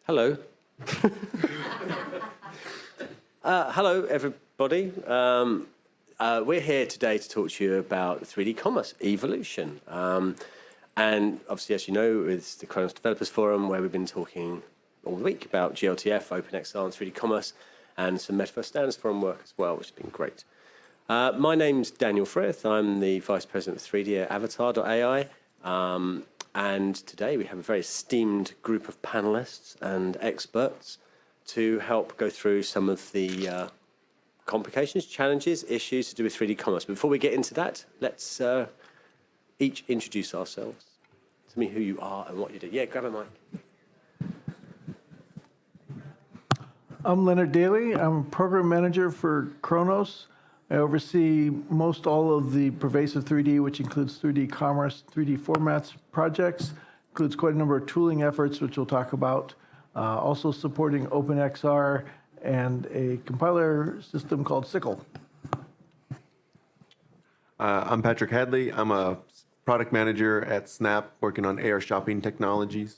Hello. Hello, everybody. We're here today to talk to you about 3D commerce evolution. And obviously, as you know, it's the Khronos Developers Forum, where we've been talking all the week about GLTF, OpenXR, and 3D commerce, and some Metaverse Standards Forum work as well, which has been great. My name's Daniel Frith. I'm the Vice President of 3D at Avatar.ai. And today we have a very esteemed group of panelists and experts to help go through some of the complications, challenges, issues to do with 3D commerce. But before we get into that, let's each introduce ourselves. Tell me who you are and what you do. Yeah, grab a mic. I'm Leonard Daly. I'm a program manager for Khronos. I oversee most all of the pervasive 3D, which includes 3D commerce, 3D formats projects, includes quite a number of tooling efforts, which we'll talk about. Also supporting OpenXR and a compiler system called Sickle. I'm Patrick Hadley. I'm a product manager at Snap, working on AR shopping technologies.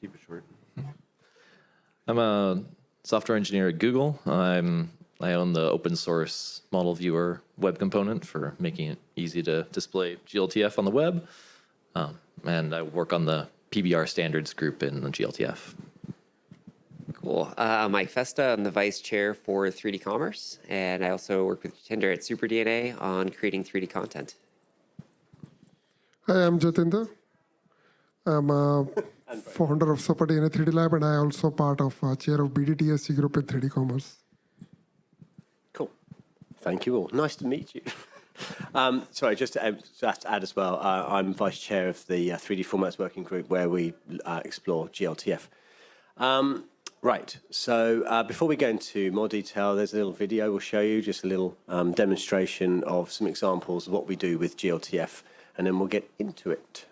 Keep it short. I'm a software engineer at Google. I own the open source model viewer web component for making it easy to display GLTF on the web. And I work on the PBR standards group in the GLTF. Cool. I'm Mike Festa. I'm the vice chair for 3D commerce. And I also work with Jatinder at SuperDNA on creating 3D content. Hi, I'm Jatinder. I'm a founder of SuperDNA 3D Lab, and I also part of chair of BDTSC group in 3D commerce. Cool. Thank you all. Nice to meet you. Sorry, just to add as well, I'm vice chair of the 3D formats working group where we explore GLTF. Right, so before we go into more detail, there's a little video we'll show you, just a little demonstration of some examples of what we do with GLTF, and then we'll get into it.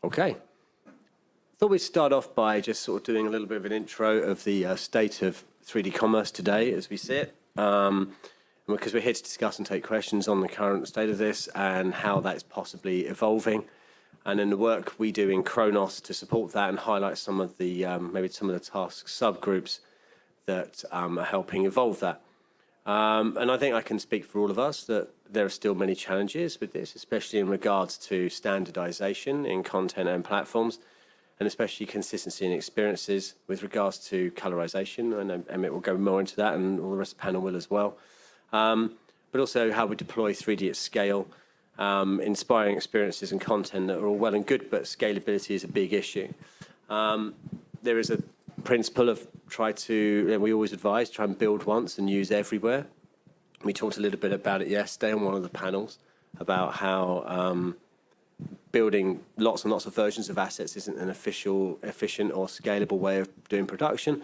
Okay. Thought we'd start off by just sort of doing a little bit of an intro of the state of 3D commerce today as we see it. Because we're here to discuss and take questions on the current state of this and how that's possibly evolving. and then the work we do in Khronos to support that and highlight some of the maybe some of the task subgroups that are helping evolve that. And I think I can speak for all of us that there are still many challenges with this, especially in regards to standardization in content and platforms, and especially consistency in experiences with regards to colorization. I know Emmett will go more into that, and all the rest of the panel will as well. But also how we deploy 3D at scale, inspiring experiences and content that are all well and good, but scalability is a big issue. There is a principle of we always advise, try and build once and use everywhere. We talked a little bit about it yesterday on one of the panels about how building lots and lots of versions of assets isn't an efficient or scalable way of doing production.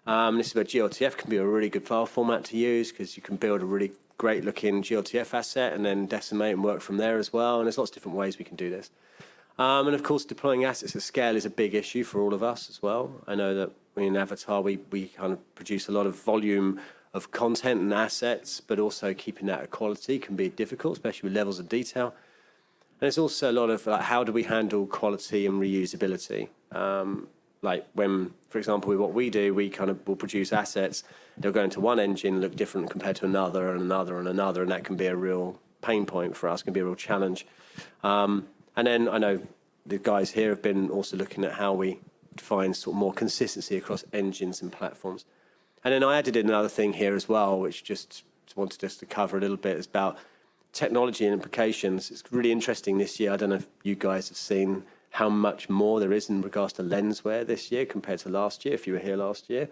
This is where GLTF can be a really good file format to use, because you can build a really great looking GLTF asset and then decimate and work from there as well. And there's lots of different ways we can do this. And of course, deploying assets at scale is a big issue for all of us as well. I know that in Avatar, we kind of produce a lot of volume of content and assets, but also keeping that at quality can be difficult, especially with levels of detail. And there's also a lot of how do we handle quality and reusability? Like when, for example, with what we do, we kind of will produce assets. They'll go into one engine, look different compared to another and another and another, and that can be a real pain point for us, can be a real challenge. And then I know the guys here have been also looking at how we define sort of more consistency across engines and platforms. And then I added in another thing here as well, which just wanted us to cover a little bit, is about technology and implications. It's really interesting this year. I don't know if you guys have seen how much more there is in regards to lens wear this year compared to last year, if you were here last year.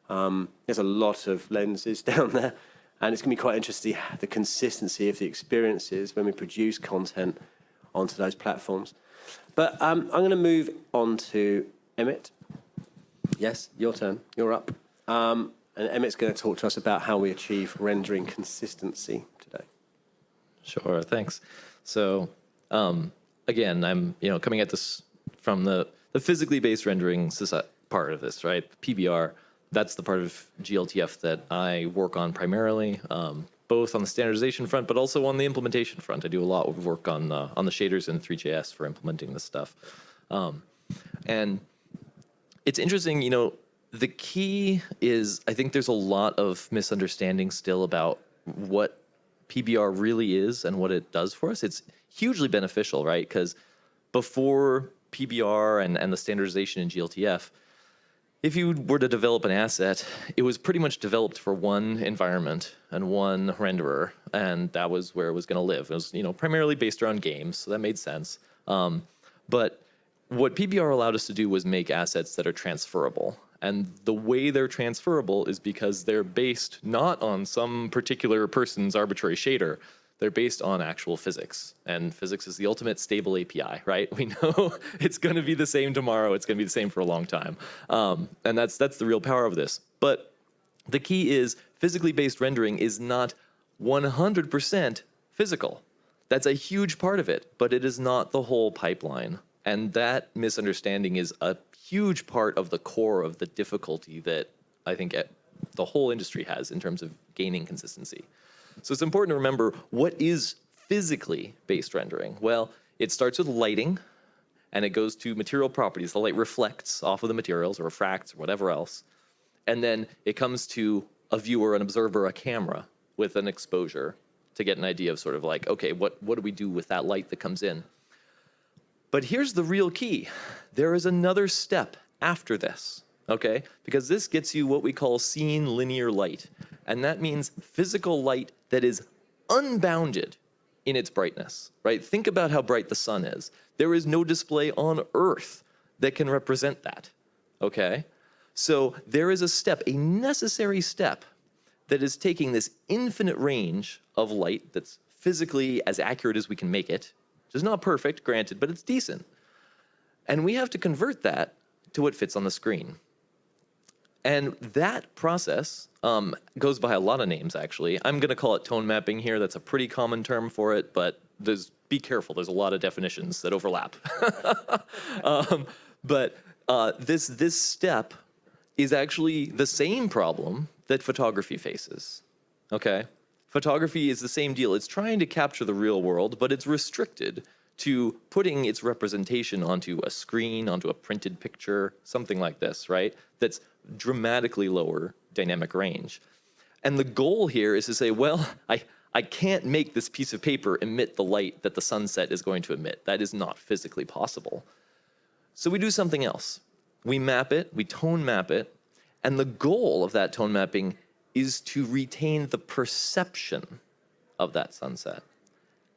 There's a lot of lenses down there, and it's going to be quite interesting to see the consistency of the experiences when we produce content onto those platforms. But I'm going to move on to Emmett. Yes, your turn. You're up. And Emmett's going to talk to us about how we achieve rendering consistency today. Sure, thanks. So, again, I'm coming at this from the physically based rendering part of this, right? PBR, that's the part of GLTF that I work on primarily, both on the standardization front, but also on the implementation front. I do a lot of work on the shaders in 3JS for implementing this stuff. And it's interesting, the key is, I think there's a lot of misunderstanding still about what PBR really is and what it does for us. It's hugely beneficial, right? Because before PBR and the standardization in GLTF, if you were to develop an asset, it was pretty much developed for one environment and one renderer, and that was where it was going to live. It was, primarily based around games, so that made sense. But what PBR allowed us to do was make assets that are transferable. And the way they're transferable is because they're based not on some particular person's arbitrary shader. They're based on actual physics. And physics is the ultimate stable API, right? We know it's going to be the same tomorrow. It's going to be the same for a long time. And that's the real power of this. But the key is physically based rendering is not 100% physical. That's a huge part of it, but it is not the whole pipeline. And that misunderstanding is a huge part of the core of the difficulty that I think the whole industry has in terms of gaining consistency. So it's important to remember, what is physically based rendering? Well, it starts with lighting, and it goes to material properties. The light reflects off of the materials or refracts or whatever else. And then it comes to a viewer, an observer, a camera with an exposure to get an idea of sort of like, okay, what do we do with that light that comes in? But here's the real key. There is another step after this, okay? Because this gets you what we call scene linear light. And that means physical light that is unbounded in its brightness, right? Think about how bright the sun is. There is no display on Earth that can represent that, okay? So there is a step, a necessary step, that is taking this infinite range of light that's physically as accurate as we can make it, which is not perfect, granted, but it's decent. And we have to convert that to what fits on the screen. And that process goes by a lot of names, actually. I'm going to call it tone mapping here. That's a pretty common term for it, but be careful. There's a lot of definitions that overlap. But this step is actually the same problem that photography faces, okay? Photography is the same deal. It's trying to capture the real world, but it's restricted to putting its representation onto a screen, onto a printed picture, something like this, right? That's dramatically lower dynamic range. And the goal here is to say, well, I can't make this piece of paper emit the light that the sunset is going to emit. That is not physically possible. So we do something else. We map it, we tone map it, and the goal of that tone mapping is to retain the perception of that sunset.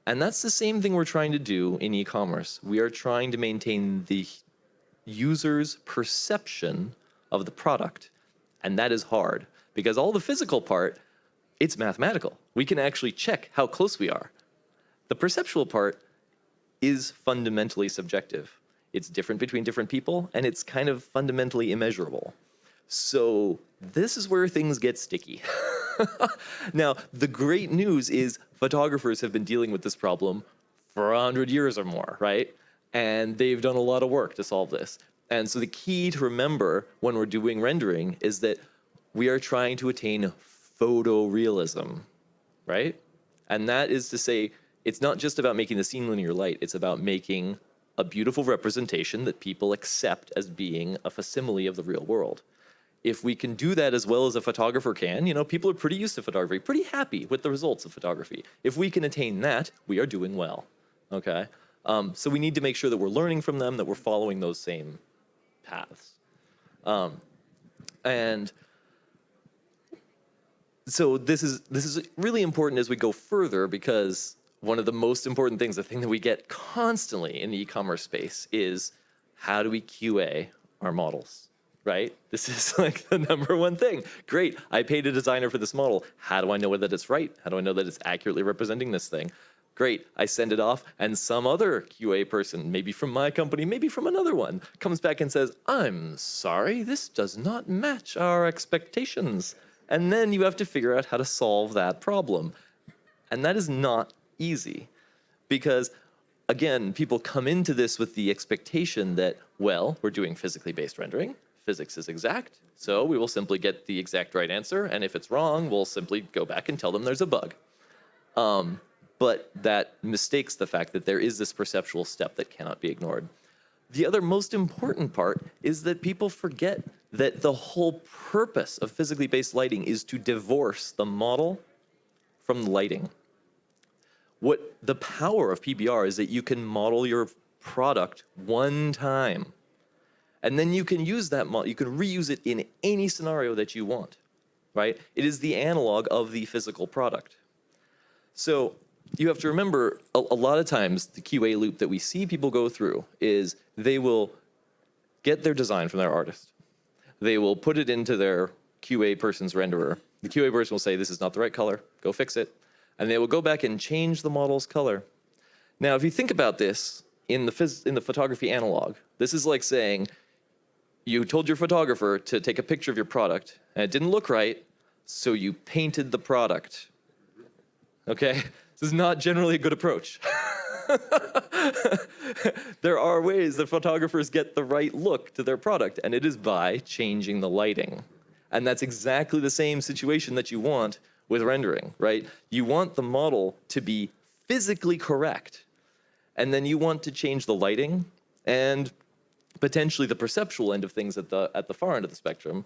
And that's the same thing we're trying to do in e-commerce. We are trying to maintain the user's perception of the product. And that is hard, because all the physical part, it's mathematical. We can actually check how close we are. The perceptual part is fundamentally subjective. It's different between different people, and it's kind of fundamentally immeasurable. So this is where things get sticky. Now, the great news is photographers have been dealing with this problem for 100 years or more, right? And they've done a lot of work to solve this. And so the key to remember when we're doing rendering is that we are trying to attain photorealism, right? And that is to say, it's not just about making the scene linear light, it's about making a beautiful representation that people accept as being a facsimile of the real world. If we can do that as well as a photographer can, you know, people are pretty used to photography, pretty happy with the results of photography. If we can attain that, we are doing well, okay? So we need to make sure that we're learning from them, that we're following those same paths. And so this is really important as we go further, because one of the most important things, the thing that we get constantly in the e-commerce space is, how do we QA our models, right? This is like the number one thing. Great, I paid a designer for this model. How do I know whether it's right? How do I know that it's accurately representing this thing? Great, I send it off, and some other QA person, maybe from my company, maybe from another one, comes back and says, I'm sorry, this does not match our expectations. And then you have to figure out how to solve that problem. And that is not easy, because again, people come into this with the expectation that, well, we're doing physically based rendering, physics is exact, so we will simply get the exact right answer, and if it's wrong, we'll simply go back and tell them there's a bug. But that mistakes the fact that there is this perceptual step that cannot be ignored. The other most important part is that people forget that the whole purpose of physically based lighting is to divorce the model from the lighting. What the power of PBR is that you can model your product one time, and then you can use that model, you can reuse it in any scenario that you want, right? It is the analog of the physical product. So you have to remember, a lot of times the QA loop that we see people go through is they will get their design from their artist. They will put it into their QA person's renderer. The QA person will say, this is not the right color, go fix it. And they will go back and change the model's color. Now, if you think about this in the photography analog, this is like saying you told your photographer to take a picture of your product, and it didn't look right, so you painted the product. Okay? This is not generally a good approach. There are ways that photographers get the right look to their product, and it is by changing the lighting. And that's exactly the same situation that you want with rendering, right? You want the model to be physically correct, and then you want to change the lighting and potentially the perceptual end of things at the far end of the spectrum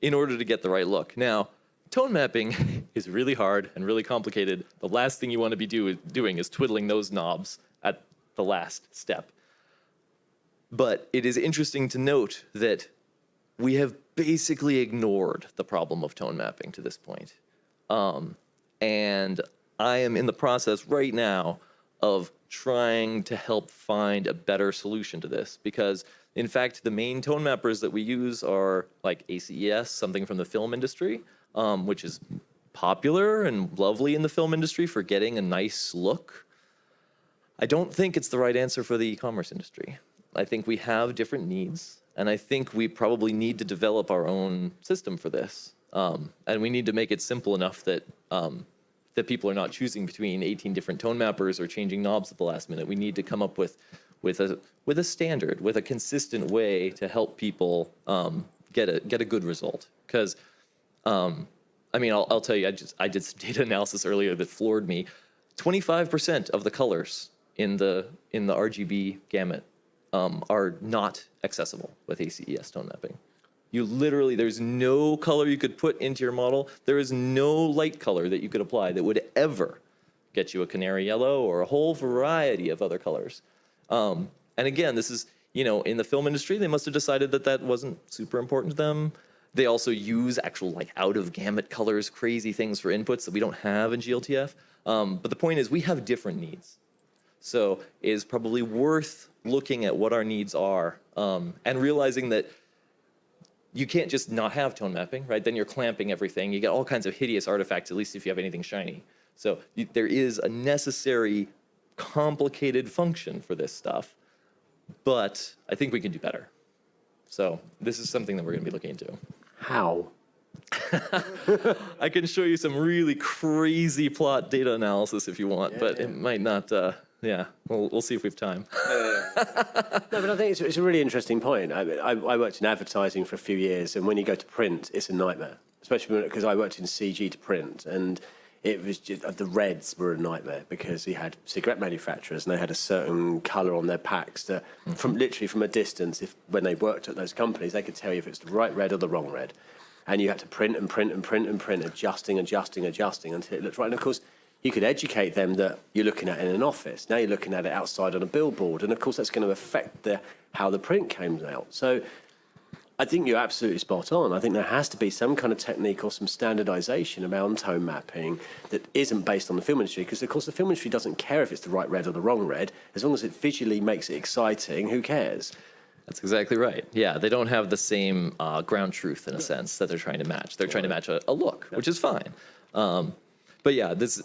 in order to get the right look. Now, tone mapping is really hard and really complicated. The last thing you want to be doing is twiddling those knobs at the last step. But it is interesting to note that we have basically ignored the problem of tone mapping to this point. And I am in the process right now of trying to help find a better solution to this, because in fact, the main tone mappers that we use are like ACES, something from the film industry, which is popular and lovely in the film industry for getting a nice look. I don't think it's the right answer for the e-commerce industry. I think we have different needs, and I think we probably need to develop our own system for this. And we need to make it simple enough that that people are not choosing between 18 different tone mappers or changing knobs at the last minute. We need to come up with a standard, with a consistent way to help people get a good result. Because I mean, I'll tell you, I did some data analysis earlier that floored me. 25% of the colors in the RGB gamut are not accessible with ACES tone mapping. You literally, there's no color you could put into your model. There is no light color that you could apply that would ever get you a canary yellow or a whole variety of other colors. And again, this is, in the film industry, they must have decided that that wasn't super important to them. They also use actual like out of gamut colors, crazy things for inputs that we don't have in GLTF. But the point is we have different needs. So it is probably worth looking at what our needs are and realizing that you can't just not have tone mapping, right? Then you're clamping everything. You get all kinds of hideous artifacts, at least if you have anything shiny. So there is a necessary, complicated function for this stuff, but I think we can do better. So this is something that we're going to be looking into. How? I can show you some really crazy plot data analysis if you want, but it might not. Yeah, we'll see if we have time. No, but I think it's a really interesting point. I worked in advertising for a few years, and when you go to print, it's a nightmare, especially because I worked in CG to print, and it was just, the reds were a nightmare because you had cigarette manufacturers, and they had a certain colour on their packs that, from a distance, when they worked at those companies, they could tell you if it's the right red or the wrong red. And you had to print and print and print and print, adjusting until it looked right. And of course, you could educate them that you're looking at it in an office. Now you're looking at it outside on a billboard. And of course, that's going to affect how the print came out. So I think you're absolutely spot on. I think there has to be some kind of technique or some standardization around tone mapping that isn't based on the film industry. Because, of course, the film industry doesn't care if it's the right red or the wrong red. As long as it visually makes it exciting, who cares? That's exactly right. Yeah, they don't have the same ground truth in a sense that they're trying to match. They're trying to match a look, which is fine. But yeah, this,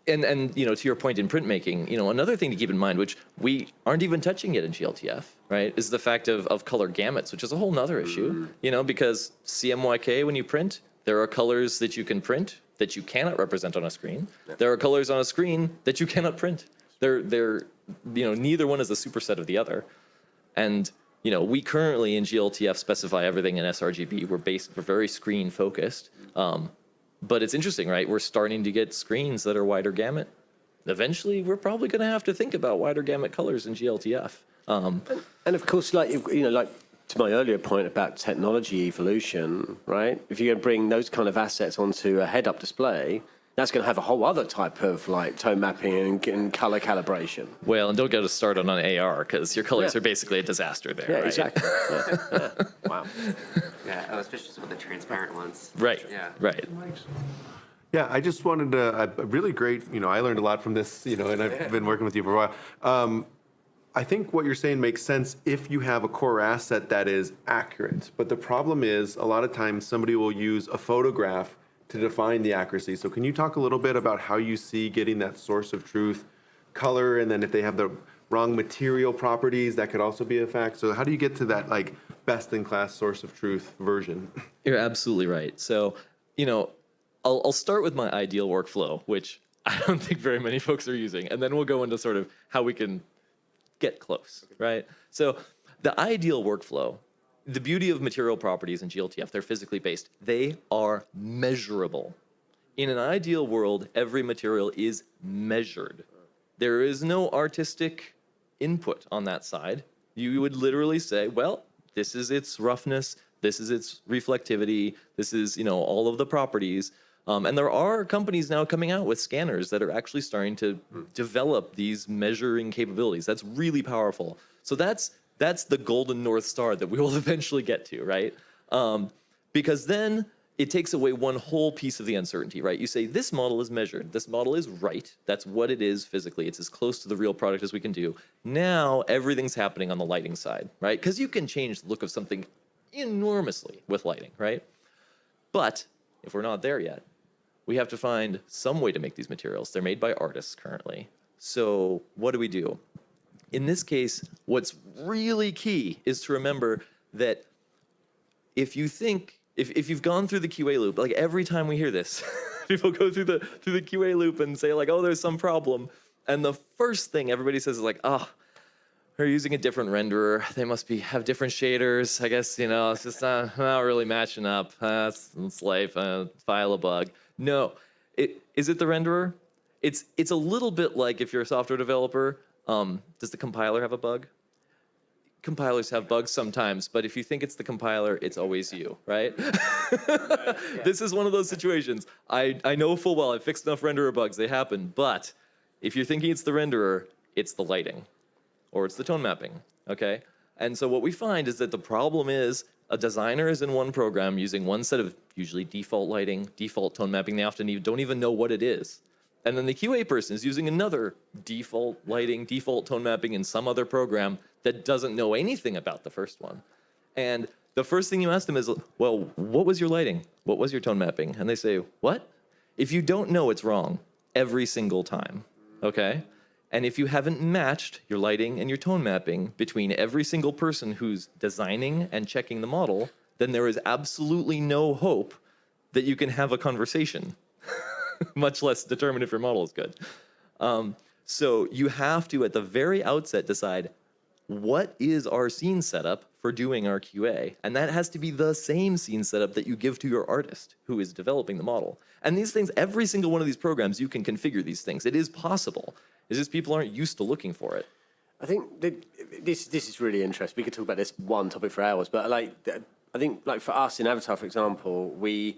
and to your point in printmaking, another thing to keep in mind, which we aren't even touching yet in GLTF, right, is the fact of color gamuts, which is a whole nother issue. Because CMYK, when you print, there are colors that you can print that you cannot represent on a screen. There are colors on a screen that you cannot print. They're neither one is a superset of the other, and we currently in GLTF specify everything in sRGB. We're very screen focused. But it's interesting, right? We're starting to get screens that are wider gamut. Eventually, we're probably going to have to think about wider gamut colors in GLTF. And of course, like to my earlier point about technology evolution, right? If you're going to bring those kind of assets onto a head-up display, that's going to have a whole other type of like tone mapping and color calibration. Well, and don't get us started on AR because your colors are basically a disaster there. Yeah, right? exactly. Yeah. Wow. Yeah, especially some of the transparent ones. Right. Yeah. Right. Yeah, I just wanted to, really great, I learned a lot from this, and I've been working with you for a while. I think what you're saying makes sense if you have a core asset that is accurate. But the problem is a lot of times somebody will use a photograph to define the accuracy. So can you talk a little bit about how you see getting that source of truth color, and then if they have the wrong material properties, that could also be a fact. So how do you get to that like best-in-class source of truth version? You're absolutely right. So, I'll start with my ideal workflow, which I don't think very many folks are using, and then we'll go into sort of how we can get close, right? So the ideal workflow, the beauty of material properties in GLTF, they're physically based. They are measurable. In an ideal world, every material is measured. There is no artistic input on that side. You would literally say, well, this is its roughness, this is its reflectivity, this is, all of the properties. And there are companies now coming out with scanners that are actually starting to develop these measuring capabilities. That's really powerful. So that's the golden North Star that we will eventually get to, right? Because then it takes away one whole piece of the uncertainty, right? You say, this model is measured. This model is right. That's what it is physically. It's as close to the real product as we can do. Now everything's happening on the lighting side, right? Because you can change the look of something enormously with lighting, right? But if we're not there yet, we have to find some way to make these materials. They're made by artists currently. So what do we do? In this case, what's really key is to remember that if you think, if you've gone through the QA loop, like every time we hear this, people go through the QA loop and say like, oh, there's some problem. And the first thing everybody says is like, oh, they're using a different renderer. They must have different shaders. I guess, it's just not really matching up. It's life, file a bug. No, is it the renderer? It's a little bit like if you're a software developer, Does the compiler have a bug? Compilers have bugs sometimes, but if you think it's the compiler, it's always you, right? This is one of those situations. I know full well I've fixed enough renderer bugs, they happen, but if you're thinking it's the renderer, it's the lighting, or it's the tone mapping, okay? And so what we find is that the problem is a designer is in one program using one set of usually default lighting, default tone mapping, they often don't even know what it is. And then the QA person is using another default lighting, default tone mapping in some other program that doesn't know anything about the first one. And the first thing you ask them is, well, what was your lighting? What was your tone mapping? And they say, what? If you don't know, it's wrong every single time, okay? And if you haven't matched your lighting and your tone mapping between every single person who's designing and checking the model, then there is absolutely no hope that you can have a conversation. Much less determine if your model is good. So you have to, at the very outset, decide what is our scene setup for doing our QA. And that has to be the same scene setup that you give to your artist who is developing the model. And these things, every single one of these programs, you can configure these things. It is possible. It's just people aren't used to looking for it. I think this is really interesting. We could talk about this one topic for hours, but I think for us in Avatar, for example, we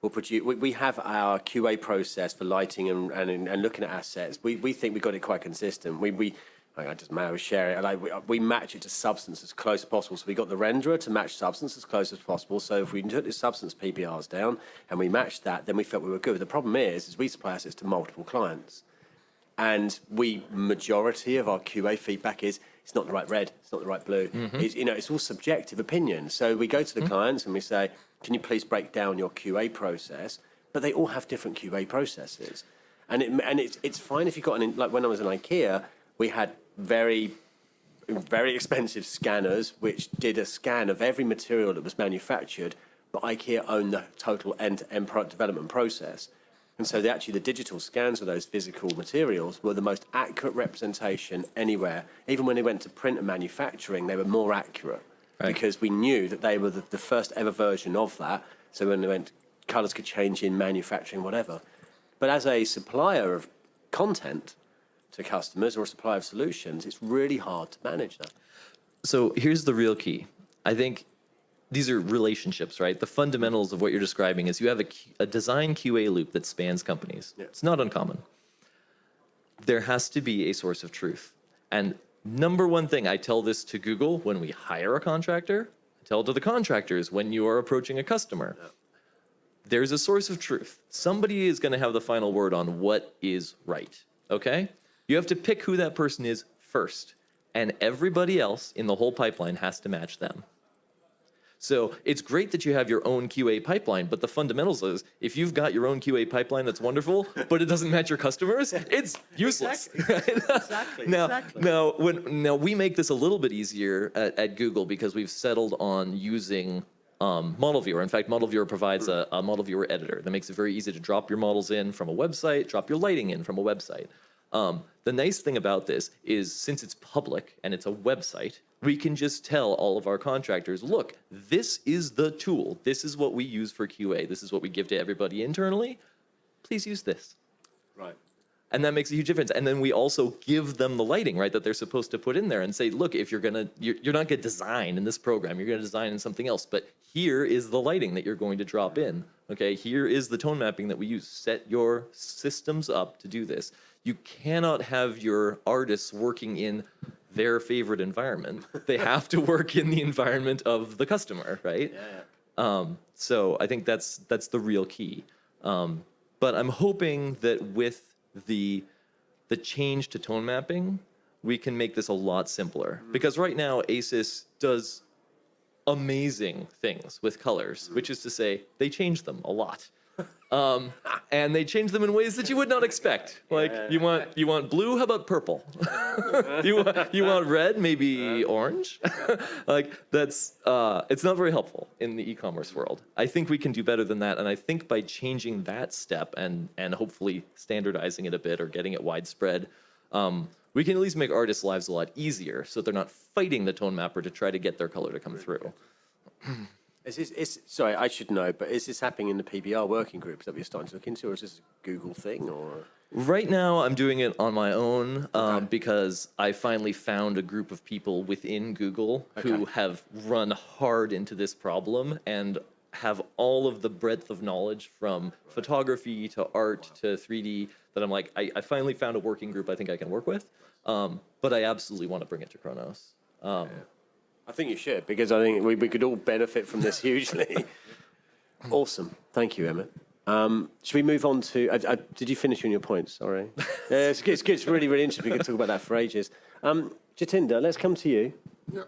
have our QA process for lighting and looking at assets. We think we got it quite consistent. I just may share it. We match it to substance as close as possible. So we got the renderer to match substance as close as possible. So if we took the substance PPRs down and we matched that, then we felt we were good. The problem is we supply assets to multiple clients. And majority of our QA feedback is it's not the right red, it's not the right blue. Mm-hmm. It's all subjective opinion. So we go to the clients and we say, can you please break down your QA process? But they all have different QA processes. And it's fine if you've got like when I was in IKEA, we had very, very expensive scanners which did a scan of every material that was manufactured, but IKEA owned the total end-to-end product development process. And so the digital scans of those physical materials were the most accurate representation anywhere. Even when they went to print and manufacturing, they were more accurate. Right. Because we knew that they were the first ever version of that. So when they went, colors could change in manufacturing, whatever. But as a supplier of content to customers or a supplier of solutions, it's really hard to manage that. So here's the real key. I think these are relationships, right? The fundamentals of what you're describing is you have a design QA loop that spans companies. Yeah. It's not uncommon. There has to be a source of truth. And number one thing, I tell this to Google when we hire a contractor, I tell it to the contractors when you are approaching a customer. Yeah. There's a source of truth. Somebody is going to have the final word on what is right, okay? You have to pick who that person is first, and everybody else in the whole pipeline has to match them. So it's great that you have your own QA pipeline, but the fundamentals is if you've got your own QA pipeline, that's wonderful, but it doesn't match your customers, it's useless. Exactly. Now we make this a little bit easier at Google because we've settled on using Model Viewer. In fact, Model Viewer provides a Model Viewer editor that makes it very easy to drop your models in from a website, drop your lighting in from a website. The nice thing about this is since it's public and it's a website, we can just tell all of our contractors, look, this is the tool. This is what we use for QA. This is what we give to everybody internally. Please use this. Right. And that makes a huge difference. And then we also give them the lighting, right, that they're supposed to put in there and say, look, if you're not going to design in this program, you're going to design in something else. But here is the lighting that you're going to drop in. Okay, here is the tone mapping that we use. Set your systems up to do this. You cannot have your artists working in their favorite environment. They have to work in the environment of the customer, right? Yeah. So I think that's the real key. But I'm hoping that with the change to tone mapping, we can make this a lot simpler. Because right now, ASYS does amazing things with colors, which is to say, they change them a lot. And they change them in ways that you would not expect. Like you want blue, how about purple? you want red, maybe orange? Like that's it's not very helpful in the e-commerce world. I think we can do better than that, and I think by changing that step and hopefully standardizing it a bit or getting it widespread, we can at least make artists' lives a lot easier so they're not fighting the tone mapper to try to get their color to come through. Sorry, I should know, but is this happening in the PBR working groups that we're starting to look into, or is this a Google thing? Or Right now, I'm doing it on my own because I finally found a group of people within Google who have run hard into this problem and have all of the breadth of knowledge from photography to art to 3D that I'm like, I finally found a working group I think I can work with. But I absolutely want to bring it to Khronos. I think you should, because I think we could all benefit from this hugely. Awesome. Thank you, Emmett. Should we move on to... did you finish on your points? Sorry. Yeah, it's good. It's really, really interesting. We could talk about that for ages. Jatinder, let's come to you. Yeah.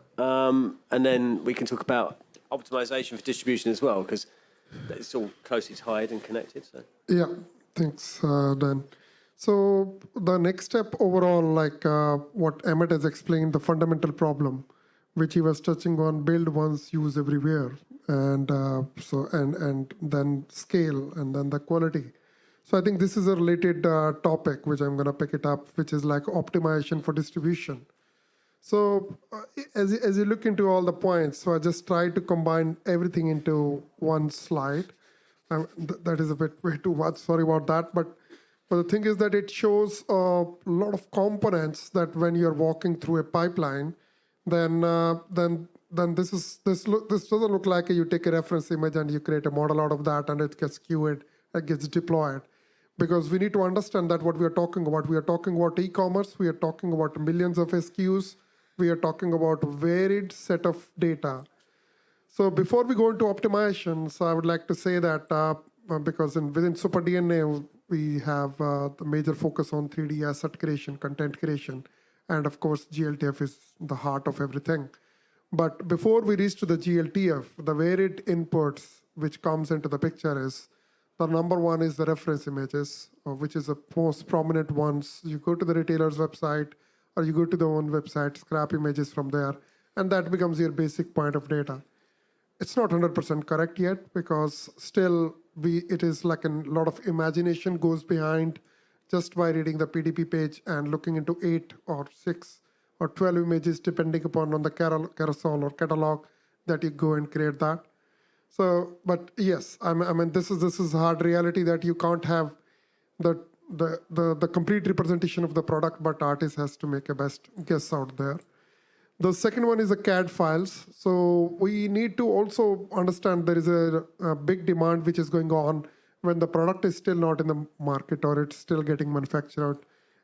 And then we can talk about optimization for distribution as well, because it's all closely tied and connected. So. Yeah, thanks, Dan. So the next step overall, like what Emmett has explained, the fundamental problem, which he was touching on, build once, use everywhere, and and then scale, and then the quality. So I think this is a related topic, which I'm going to pick it up, which is like optimization for distribution. So as you look into all the points, so I just try to combine everything into one slide. That is a bit way too much. Sorry about that, but the thing is that it shows a lot of components that when you're walking through a pipeline, then this doesn't look like you take a reference image and you create a model out of that and it gets queued, it gets deployed. Because we need to understand that what we are talking about e-commerce, we are talking about millions of SKUs, we are talking about a varied set of data. So before we go into optimization, so I would like to say that because within Super DNA, we have the major focus on 3D asset creation, content creation, and of course, GLTF is the heart of everything. But before we reach to the GLTF, the varied inputs which comes into the picture is, the number one is the reference images, which is the most prominent ones. You go to the retailer's website, or you go to their own website, scrap images from there, and that becomes your basic point of data. It's not 100% correct yet, because still it is like a lot of imagination goes behind just by reading the PDP page and looking into 8 or 6 or 12 images, depending upon on the carousel or catalog that you go and create that. So, but yes, I mean this is hard reality that you can't have the complete representation of the product, but artist has to make a best guess out there. The second one is the CAD files. So we need to also understand there is a big demand which is going on when the product is still not in the market or it's still getting manufactured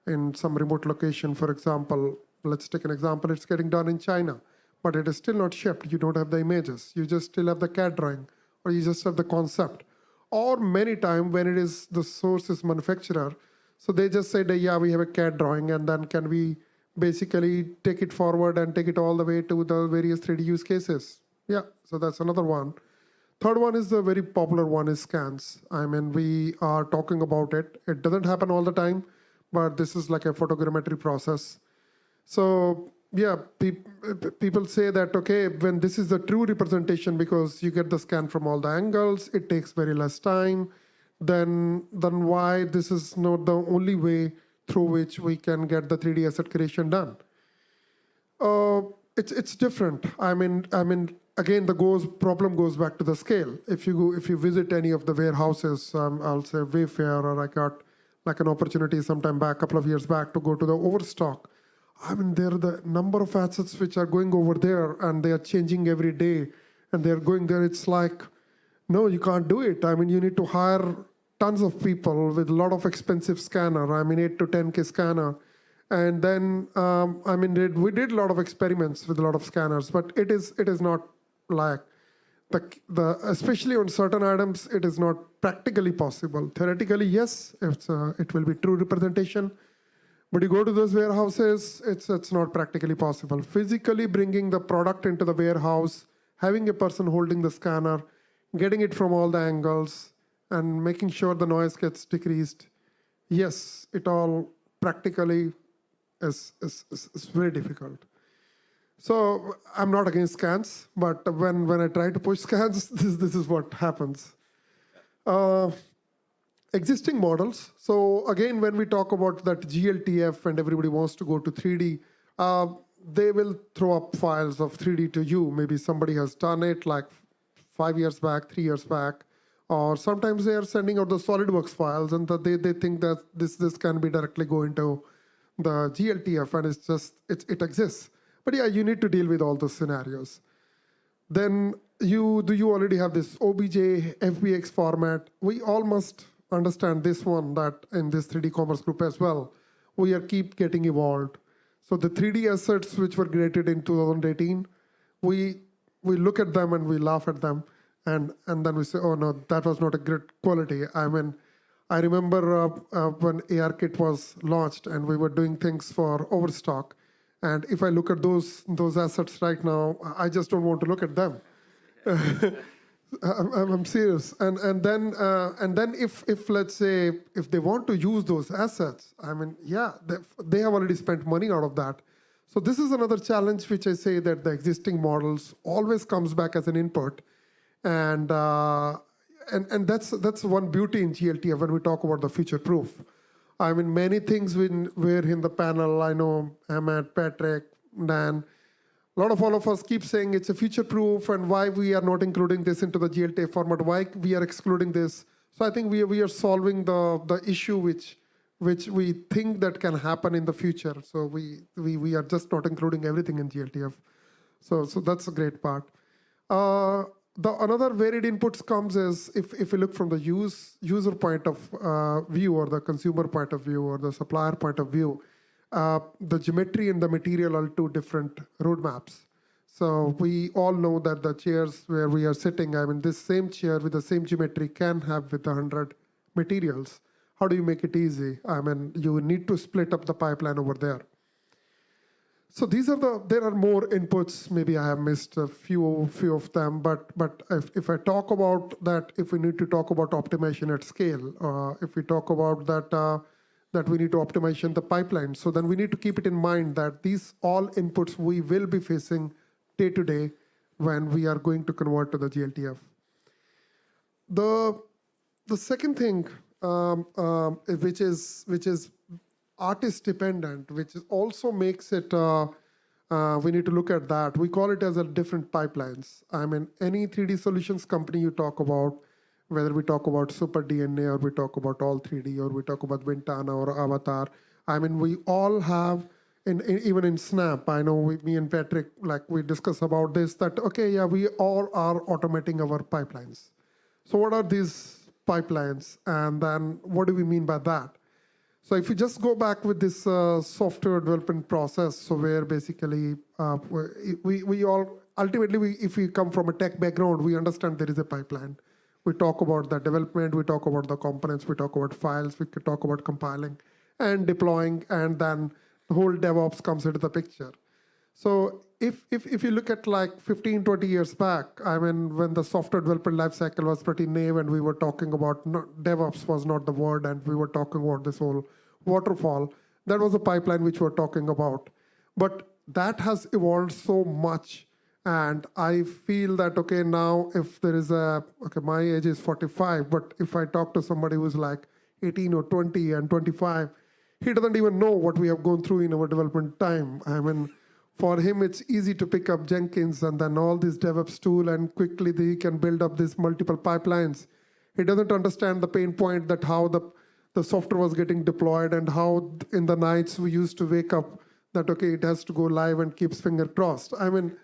in some remote location. For example, let's take an example, it's getting done in China, but it is still not shipped. You don't have the images. You just still have the CAD drawing, or you just have the concept. Or many times when it is the source is manufacturer, so they just say that, yeah, we have a CAD drawing, and then can we basically take it forward and take it all the way to the various 3D use cases? Yeah, so that's another one. Third one is the very popular one is scans. I mean, we are talking about it. It doesn't happen all the time, but this is like a photogrammetry process. So yeah, people say that, okay, when this is the true representation, because you get the scan from all the angles, it takes very less time, then why this is not the only way through which we can get the 3D asset creation done? It's different. I mean, again, the problem goes back to the scale. If you visit any of the warehouses, I'll say Wayfair, or I got like an opportunity sometime back, a couple of years back, to go to the Overstock. I mean, there are the number of assets which are going over there, and they are changing every day, and they're going there. It's like, no, you can't do it. I mean, you need to hire tons of people with a lot of expensive scanner. I mean, 8 to 10K scanner. And then, we did a lot of experiments with a lot of scanners, but it is not like especially on certain items, it is not practically possible. Theoretically, yes, it will be true representation. But you go to those warehouses, it's not practically possible. Physically bringing the product into the warehouse, having a person holding the scanner, getting it from all the angles, and making sure the noise gets decreased. Yes, it all practically is very difficult. So I'm not against scans, but when I try to push scans, this is what happens. Existing models. So again, when we talk about that GLTF and everybody wants to go to 3D, they will throw up files of 3D to you. Maybe somebody has done it like 5 years back, 3 years back, Or sometimes they are sending out the SolidWorks files and they think that this can be directly go into the GLTF and it exists. But yeah, you need to deal with all those scenarios. Then you already have this OBJ FBX format. We all must understand this one, that in this 3D commerce group as well, we are keep getting evolved. So the 3D assets which were created in 2018, we look at them and we laugh at them, and then we say, oh no, that was not a great quality. I mean, I remember when ARKit was launched and we were doing things for Overstock. And if I look at those assets right now, I just don't want to look at them. I'm serious. And then if let's say if they want to use those assets, I mean, yeah, they have already spent money out of that. So this is another challenge which I say that the existing models always comes back as an input, and that's one beauty in GLTF when we talk about the future proof. I mean, many things were in the panel. I know Ahmed, Patrick, Dan. A lot of all of us keep saying it's a future proof and why we are not including this into the GLTF format, why we are excluding this. So I think we are solving the issue which we think that can happen in the future. So we are just not including everything in GLTF. So that's a great part. The another varied inputs comes is if we look from the user point of view or the consumer point of view or the supplier point of view, the geometry and the material are two different roadmaps. So we all know that the chairs where we are sitting, I mean, this same chair with the same geometry can have with 100 materials. How do you make it easy? I mean, you need to split up the pipeline over there. So there are more inputs. Maybe I have missed a few of them, but if I talk about that, if we need to talk about optimization at scale, if we talk about that we need to optimize the pipeline, so then we need to keep it in mind that these all inputs we will be facing day to day when we are going to convert to the GLTF. The second thing, which is artist dependent, which also makes it, we need to look at that. We call it as a different pipelines. I mean, any 3D solutions company you talk about, whether we talk about Super DNA or we talk about All 3D or we talk about Ventana or Avatar, I mean, we all have, even in Snap, I know me and Patrick, like we discuss about this, that, okay, yeah, we all are automating our pipelines. So what are these pipelines? And then what do we mean by that? So if you just go back with this software development process, so where basically we all, ultimately, if we come from a tech background, we understand there is a pipeline. We talk about the development, we talk about the components, we talk about files, we could talk about compiling and deploying, and then the whole DevOps comes into the picture. So if you look at like 15, 20 years back, I mean, when the software development lifecycle was pretty new and we were talking about, DevOps was not the word, and we were talking about this whole waterfall, that was a pipeline which we're talking about. But that has evolved so much. And I feel that, okay, now if there is my age is 45, but if I talk to somebody who's like 18 or 20 and 25, he doesn't even know what we have gone through in our development time. I mean, for him, it's easy to pick up Jenkins and then all these DevOps tool, and quickly he can build up these multiple pipelines. He doesn't understand the pain point that how the software was getting deployed and how in the nights we used to wake up that, okay, it has to go live and keeps finger crossed. I mean,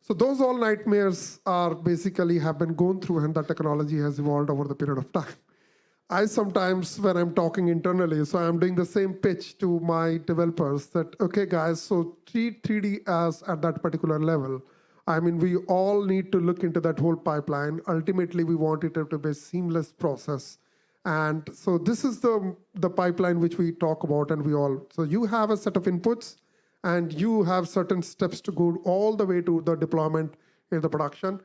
so those all nightmares are basically have been gone through, and the technology has evolved over the period of time. I sometimes, when I'm talking internally, so I'm doing the same pitch to my developers that, okay, guys, so treat 3D as at that particular level. I mean, we all need to look into that whole pipeline. Ultimately, we want it to be a seamless process. And so this is the pipeline which we talk about, and so you have a set of inputs, and you have certain steps to go all the way to the deployment in the production.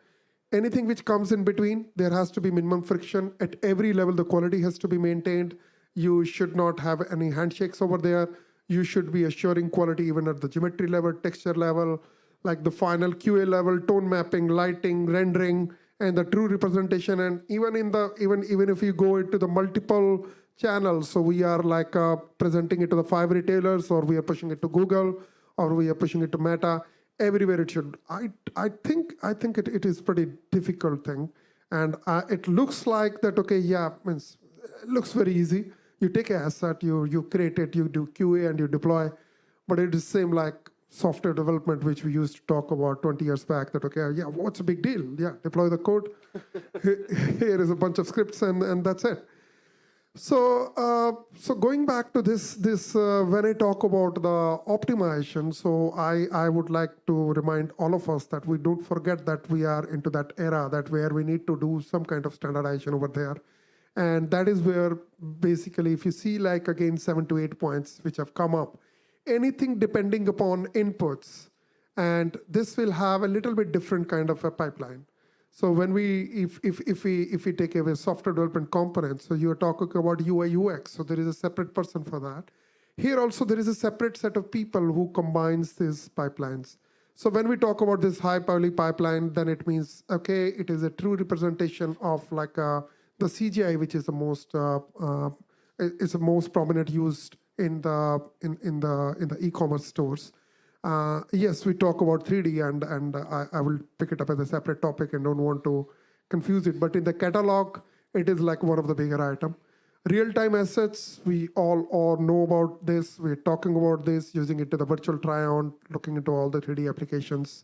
Anything which comes in between, there has to be minimum friction. At every level, the quality has to be maintained. You should not have any handshakes over there. You should be assuring quality even at the geometry level, texture level, like the final QA level, tone mapping, lighting, rendering, and the true representation. And even if you go into the multiple channels, so we are like presenting it to the 5 retailers, or we are pushing it to Google, or we are pushing it to Meta. Everywhere it should. I think it is pretty difficult thing, And it looks like that, okay, yeah, means it looks very easy. You take an asset, you create it, you do QA and you deploy. But it is same like software development, which we used to talk about 20 years back, that, okay, yeah, what's a big deal? Yeah, deploy the code. Here is a bunch of scripts and that's it. So going back to this when I talk about the optimization, so I would like to remind all of us that we don't forget that we are into that era that where we need to do some kind of standardization over there. And that is where basically if you see like again 7 to 8 points which have come up, anything depending upon inputs, and this will have a little bit different kind of a pipeline. So when if we take away software development components, so you're talking about UI UX, so there is a separate person for that. Here also there is a separate set of people who combines these pipelines. So when we talk about this high poly pipeline, then it means, okay, it is a true representation of like the CGI, which is the most prominent used in the e-commerce stores. Yes, we talk about 3D, and I will pick it up as a separate topic and don't want to confuse it. But in the catalog, it is like one of the bigger items. Real-time assets, we all know about this. We're talking about this, using it to the virtual try-on, looking into all the 3D applications.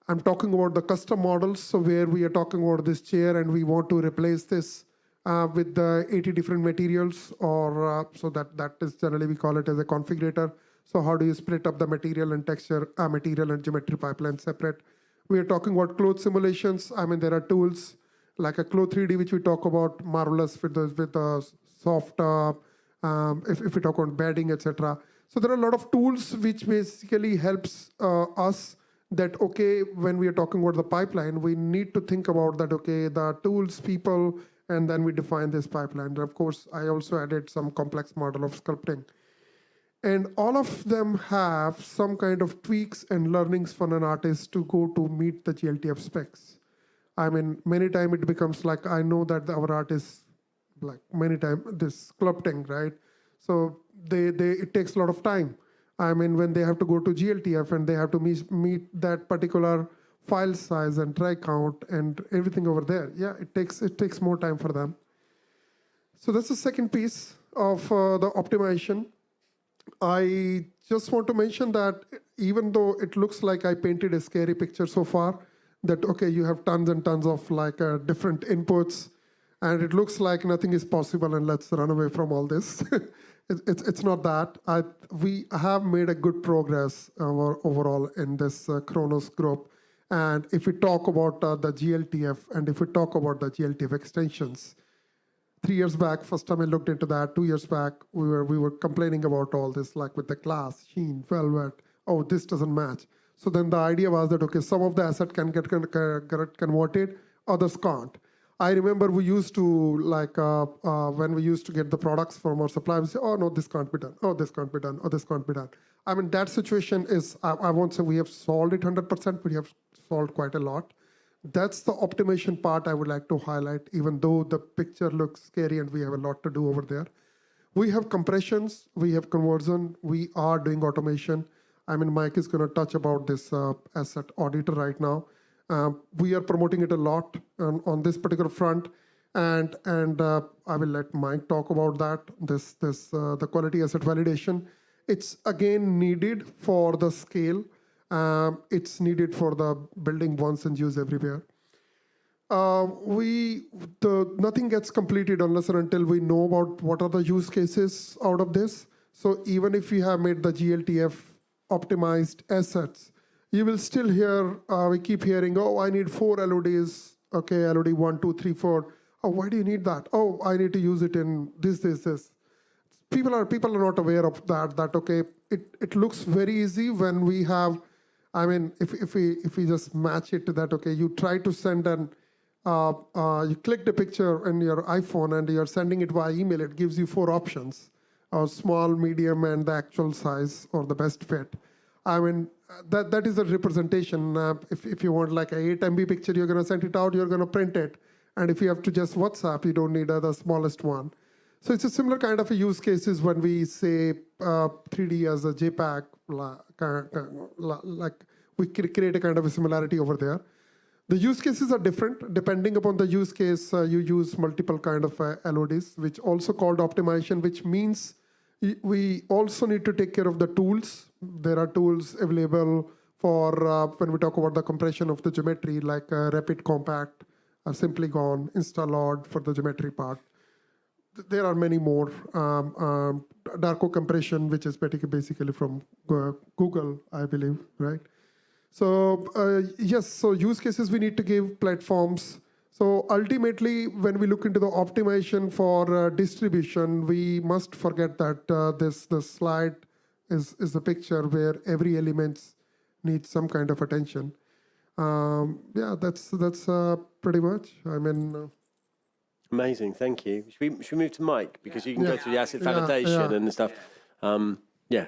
I'm talking about the custom models, so where we are talking about this chair and we want to replace this with the 80 different materials, or so that is generally we call it as a configurator. So how do you split up the material and texture, material and geometry pipeline separate? We are talking about cloth simulations. I mean, there are tools like a Cloth 3D, which we talk about, marvelous with the soft, if we talk about bedding, etc. So there are a lot of tools which basically helps us that, okay, when we are talking about the pipeline, we need to think about that, okay, the tools, people, and then we define this pipeline. And of course, I also added some complex model of sculpting. And all of them have some kind of tweaks and learnings for an artist to go to meet the GLTF specs. I mean, many times it becomes like, I know that our artists, like many times, this sculpting, right? So it takes a lot of time. I mean, when they have to go to GLTF and they have to meet that particular file size and try count and everything over there, yeah, it takes more time for them. So that's the second piece of the optimization. I just want to mention that even though it looks like I painted a scary picture so far, that, okay, you have tons and tons of like different inputs, and it looks like nothing is possible and let's run away from all this. It's not that. We have made a good progress overall in this Khronos group. And if we talk about the GLTF and if we talk about the GLTF extensions, 3 years back, first time I looked into that. 2 years back, we were complaining about all this, like with the glass, sheen, velvet. Oh, this doesn't match. So then the idea was that, okay, some of the asset can get converted, others can't. I remember we used to, like, when we used to get the products from our supplier, we say, oh, no, this can't be done. Oh, this can't be done. Oh, this can't be done. I mean, that situation is, I won't say we have solved it 100%, but we have solved quite a lot. That's the optimization part I would like to highlight, even though the picture looks scary and we have a lot to do over there. We have compressions, we have conversion, we are doing automation. I mean, Mike is going to touch about this asset auditor right now. We are promoting it a lot on this particular front, and I will let Mike talk about that. The quality asset validation. It's again needed for the scale. It's needed for the building once and use everywhere. Nothing gets completed unless and until we know about what are the use cases out of this. So even if we have made the GLTF optimized assets, you will still hear, we keep hearing, oh, I need 4 LODs. Okay, LOD 1, 2, 3, 4. Oh, why do you need that? Oh, I need to use it in this. People are not aware of that, okay, it looks very easy when we have, I mean, if we just match it to that, okay, you try to send you click the picture in your iPhone and you're sending it via email, it gives you 4 options, small, medium, and the actual size or the best fit. I mean, that is the representation. If you want like a 8 MB picture, you're going to send it out, you're going to print it. And if you have to just WhatsApp, you don't need the smallest one. So it's a similar kind of a use cases when we say 3D as a JPEG, like we create a kind of a similarity over there. The use cases are different. Depending upon the use case, you use multiple kind of LODs, which also called optimization, which means we also need to take care of the tools. There are tools available for when we talk about the compression of the geometry, like Rapid Compact, Simply Gone, Instalod for the geometry part. There are many more. Darko compression, which is basically from Google, I believe, right? So yes, so use cases we need to give platforms. So ultimately, when we look into the optimization for distribution, we must forget that the slide is a picture where every element needs some kind of attention. Yeah, that's pretty much. I mean. Amazing, thank you. Should we move to Mike, because you can go through the asset validation and stuff. Yeah.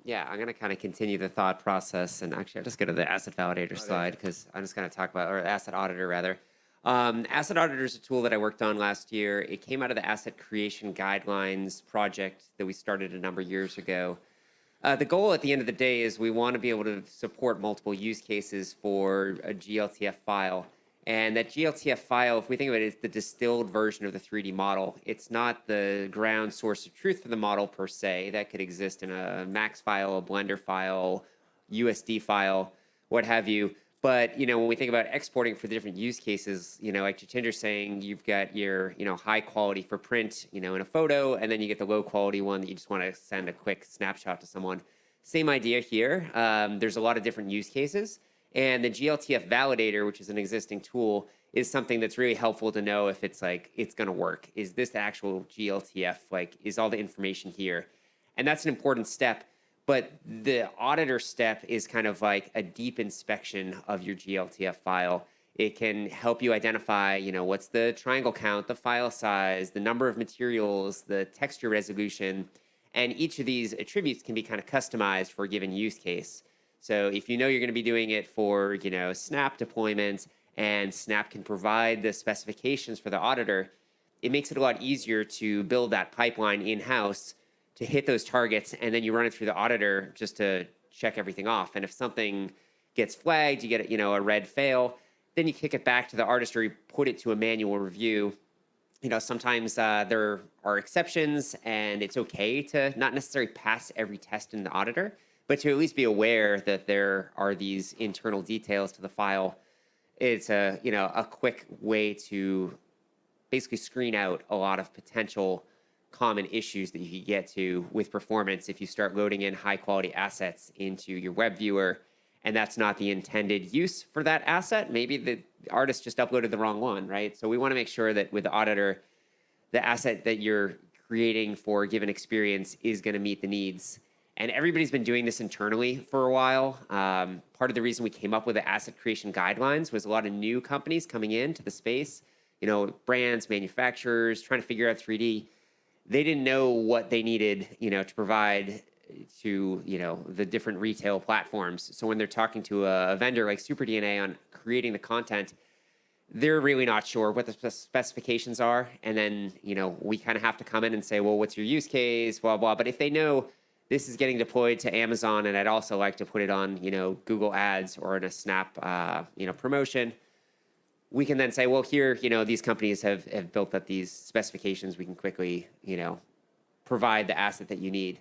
Yeah, I'm going to kind of continue the thought process, and actually I'll just go to the asset validator slide because I'm just going to talk about, or asset auditor rather. Asset auditor is a tool that I worked on last year. It came out of the asset creation guidelines project that we started a number of years ago. The goal at the end of the day is we want to be able to support multiple use cases for a GLTF file. And that GLTF file, if we think of it, is the distilled version of the 3D model. It's not the ground source of truth for the model per se. That could exist in a Max file, a Blender file, USD file, what have you. But, when we think about exporting for the different use cases, like Jitender's saying, you've got your, high quality for print, in a photo, and then you get the low quality one that you just want to send a quick snapshot to someone. Same idea here. There's a lot of different use cases. And the GLTF validator, which is an existing tool, is something that's really helpful to know if it's going to work. Is this the actual GLTF? Is all the information here? And that's an important step. But the auditor step is kind of like a deep inspection of your GLTF file. It can help you identify, what's the triangle count, the file size, the number of materials, the texture resolution. And each of these attributes can be kind of customized for a given use case. So if you're going to be doing it for, Snap deployment, and Snap can provide the specifications for the auditor, it makes it a lot easier to build that pipeline in-house to hit those targets, and then you run it through the auditor just to check everything off. And if something gets flagged, you get, a red fail, then you kick it back to the artist or you put it to a manual review. Sometimes there are exceptions, and it's okay to not necessarily pass every test in the auditor, but to at least be aware that there are these internal details to the file. It's a quick way to basically screen out a lot of potential common issues that you could get to with performance if you start loading in high quality assets into your web viewer, and that's not the intended use for that asset. Maybe the artist just uploaded the wrong one, right? So we want to make sure that with the auditor, the asset that you're creating for a given experience is going to meet the needs. And everybody's been doing this internally for a while. Part of the reason we came up with the asset creation guidelines was a lot of new companies coming into the space, brands, manufacturers, trying to figure out 3D. They didn't know what they needed, to provide to, the different retail platforms. So when they're talking to a vendor like SuperDNA on creating the content, they're really not sure what the specifications are. And then, we kind of have to come in and say, well, what's your use case, blah, blah. But if they know this is getting deployed to Amazon, and I'd also like to put it on, Google Ads or in a Snap, promotion, we can then say, well, here, these companies have built up these specifications. We can quickly, provide the asset that you need.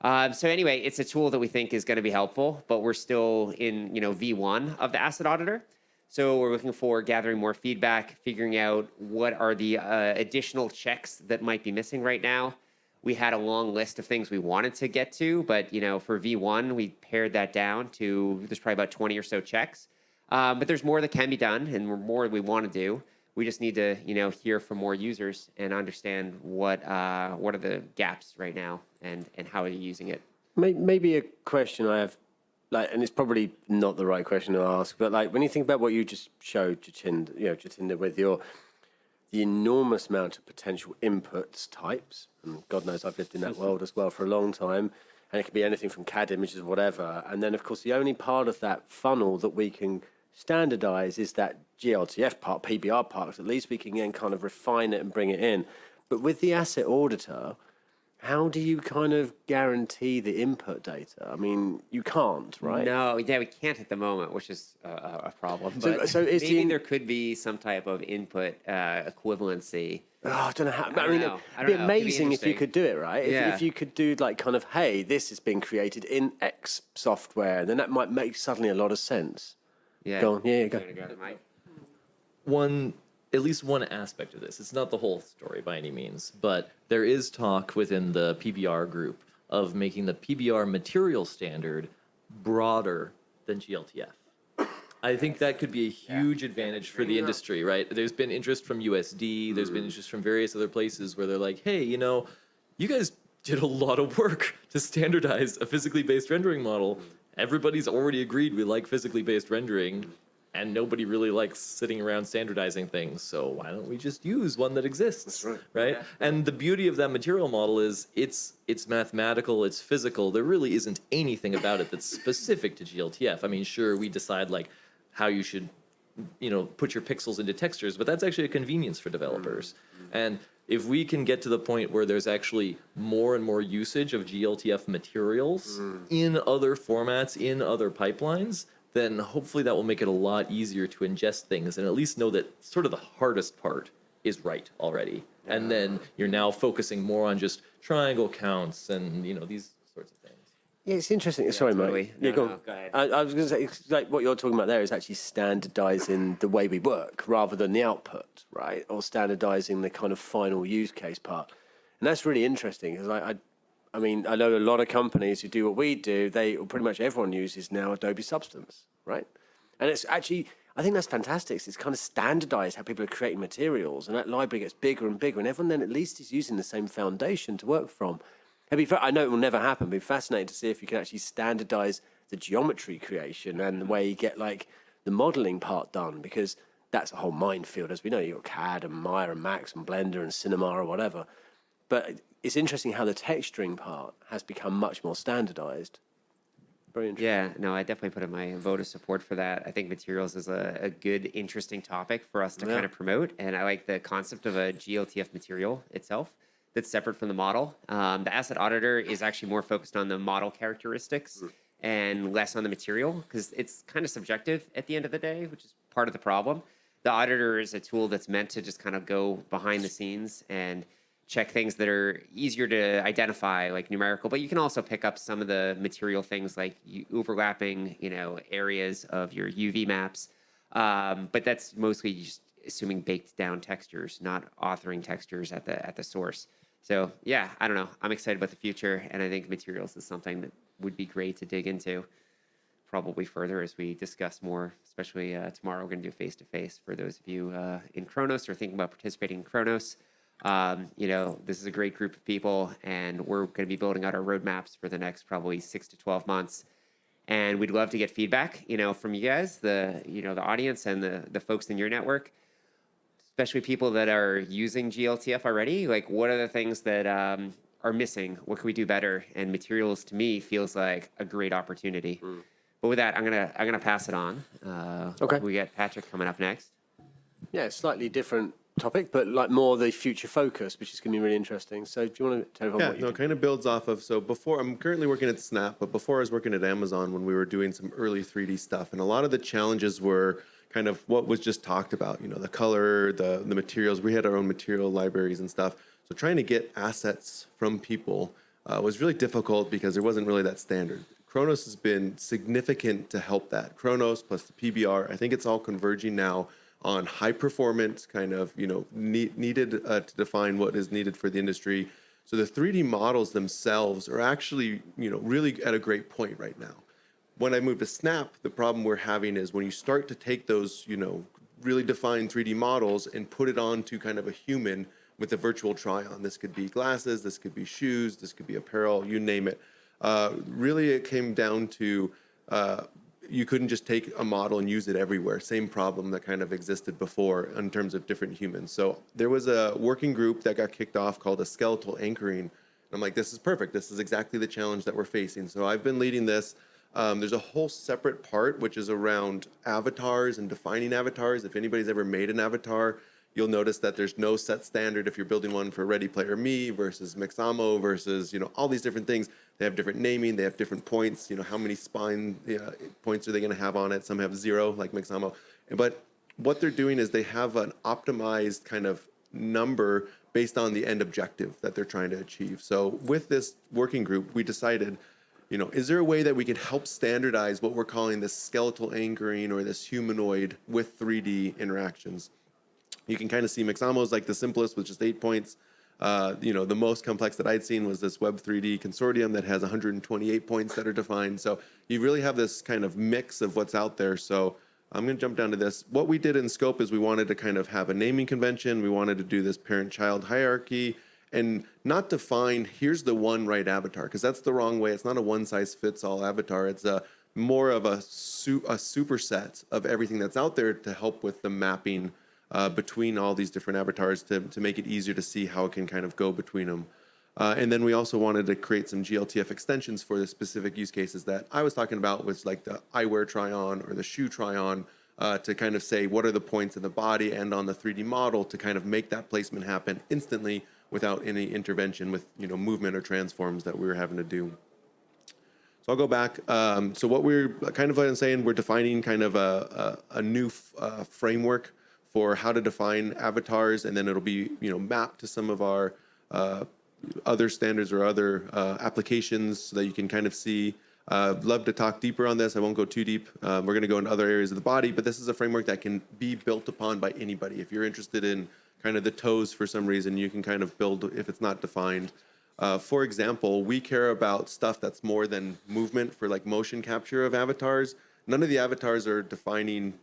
So anyway, it's a tool that we think is going to be helpful, but we're still in, V1 of the asset auditor. So we're looking for gathering more feedback, figuring out what are the additional checks that might be missing right now. We had a long list of things we wanted to get to, but for V1, we pared that down to there's probably about 20 or so checks. But there's more that can be done, and more we want to do. We just need to hear from more users and understand what are the gaps right now and how are you using it. Maybe a question I have, and it's probably not the right question to ask, but when you think about what you just showed, Jitinder, with the enormous amount of potential inputs types, and God knows I've lived in that world as well for a long time, and it can be anything from CAD images, whatever. And then, of course, the only part of that funnel that we can standardize is that GLTF part, PBR part. At least we can then kind of refine it and bring it in. But with the asset auditor, how do you kind of guarantee the input data? I mean, you can't, right? No, yeah, we can't at the moment, which is a problem. So- But so is maybe the- there could be some type of input equivalency. Oh, I don't know how. I I mean, don't know. it'd be Could be amazing if you interesting. could do it, right? Yeah. If you could do like kind of, hey, this has been created in X software, then that might make suddenly a lot of sense. Yeah. Go on, yeah, go. You wanna grab the mic? At least one aspect of this. It's not the whole story by any means, but there is talk within the PBR group of making the PBR material standard broader than GLTF. I think that could be a huge advantage for the industry, right? There's been interest from USD, there's been interest from various other places where they're like, hey, you guys did a lot of work to standardize a physically based rendering model. Everybody's already agreed we like physically based rendering, and nobody really likes sitting around standardizing things. So why don't we just use one that exists, right? And the beauty of that material model is it's mathematical, it's physical. There really isn't anything about it that's specific to GLTF. I mean, sure, we decide like how you should, put your pixels into textures, but that's actually a convenience for developers. And if we can get to the point where there's actually more and more usage of GLTF materials in other formats, in other pipelines, then hopefully that will make it a lot easier to ingest things and at least know that sort of the hardest part is right already. And then you're now focusing more on just triangle counts and, these sorts of things. Yeah, it's interesting. Sorry, totally. mate. Yeah, No, go no, on. go ahead. I was going to say, it's like what you're talking about there is actually standardizing the way we work rather than the output, right? Or standardizing the kind of final use case part. And that's really interesting because I mean, I know a lot of companies who do what we do, pretty much everyone uses now Adobe Substance, right? And it's actually, I think that's fantastic. It's kind of standardized how people are creating materials, and that library gets bigger and bigger, and everyone then at least is using the same foundation to work from. I know it will never happen, but it'd be fascinating to see if you can actually standardize the geometry creation and the way you get like the modeling part done, because that's a whole minefield. As we know, you've got CAD and Maya and Max and Blender and Cinema or whatever. But it's interesting how the texturing part has become much more standardized. Very interesting. Yeah, no, I definitely put in my vote of support for that. I think materials is a good, interesting topic for us to kind of promote. And I like the concept of a GLTF material itself that's separate from the model. The asset auditor is actually more focused on the model characteristics and less on the material, because it's kind of subjective at the end of the day, which is part of the problem. The auditor is a tool that's meant to just kind of go behind the scenes and check things that are easier to identify, like numerical, but you can also pick up some of the material things like overlapping, areas of your UV maps. But that's mostly just assuming baked down textures, not authoring textures at the source. So yeah, I don't know. I'm excited about the future, and I think materials is something that would be great to dig into probably further as we discuss more, especially tomorrow. We're going to do face-to-face for those of you in Khronos or thinking about participating in Khronos. This is a great group of people, and we're going to be building out our roadmaps for the next probably 6 to 12 months. And we'd love to get feedback, from you guys, the audience and the folks in your network, especially people that are using GLTF already. Like, what are the things that are missing? What can we do better? And materials, to me, feels like a great opportunity. But with that, I'm gonna pass it on. Okay. We got Patrick coming up next. Yeah, slightly different topic, but like more the future focus, which is going to be really interesting. So do you want to tell everyone what you it kind of builds off of, so before, I'm currently working at Snap, but before I was working at Amazon when we were doing some early 3D stuff, and a lot of the challenges were kind of what was just talked about, the color, the materials. We had our own material libraries and stuff. So trying to get assets from people was really difficult because there wasn't really that standard. Khronos has been significant to help that. Khronos plus the PBR, I think it's all converging now on high performance kind of, needed to define what is needed for the industry. So the 3D models themselves are actually, really at a great point right now. When I moved to Snap, the problem we're having is when you start to take those, really defined 3D models and put it onto kind of a human with a virtual try-on. This could be glasses, this could be shoes, this could be apparel, you name it. Really, it came down to you couldn't just take a model and use it everywhere. Same problem that kind of existed before in terms of different humans. So there was a working group that got kicked off called a skeletal anchoring. And I'm like, this is perfect. This is exactly the challenge that we're facing. So I've been leading this. There's a whole separate part which is around avatars and defining avatars. If anybody's ever made an avatar, you'll notice that there's no set standard if you're building one for Ready Player Me versus Mixamo versus, all these different things. They have different naming, they have different points, how many spine points are they going to have on it? Some have 0, like Mixamo. But what they're doing is they have an optimized kind of number based on the end objective that they're trying to achieve. So with this working group, we decided, is there a way that we can help standardize what we're calling this skeletal anchoring or this humanoid with 3D interactions? You can kind of see Mixamo is like the simplest with just 8 points. The most complex that I'd seen was this Web3D consortium that has 128 points that are defined. So you really have this kind of mix of what's out there. So I'm going to jump down to this. What we did in scope is we wanted to kind of have a naming convention. We wanted to do this parent-child hierarchy and not define, here's the one right avatar, because that's the wrong way. It's not a one-size-fits-all avatar. It's more of a superset of everything that's out there to help with the mapping between all these different avatars to make it easier to see how it can kind of go between them. And then we also wanted to create some GLTF extensions for the specific use cases that I was talking about, was like the eyewear try-on or the shoe try-on, to kind of say what are the points in the body and on the 3D model to kind of make that placement happen instantly without any intervention with movement or transforms that we were having to do. So I'll go back. So what we're kind of saying, we're defining kind of a new framework for how to define avatars, and then it'll be mapped to some of our other standards or other applications so that you can kind of see. Love to talk deeper on this. I won't go too deep. We're going to go into other areas of the body, but this is a framework that can be built upon by anybody. If you're interested in kind of the toes for some reason, you can kind of build if it's not defined. For example, we care about stuff that's more than movement for like motion capture of avatars. None of the avatars are defining,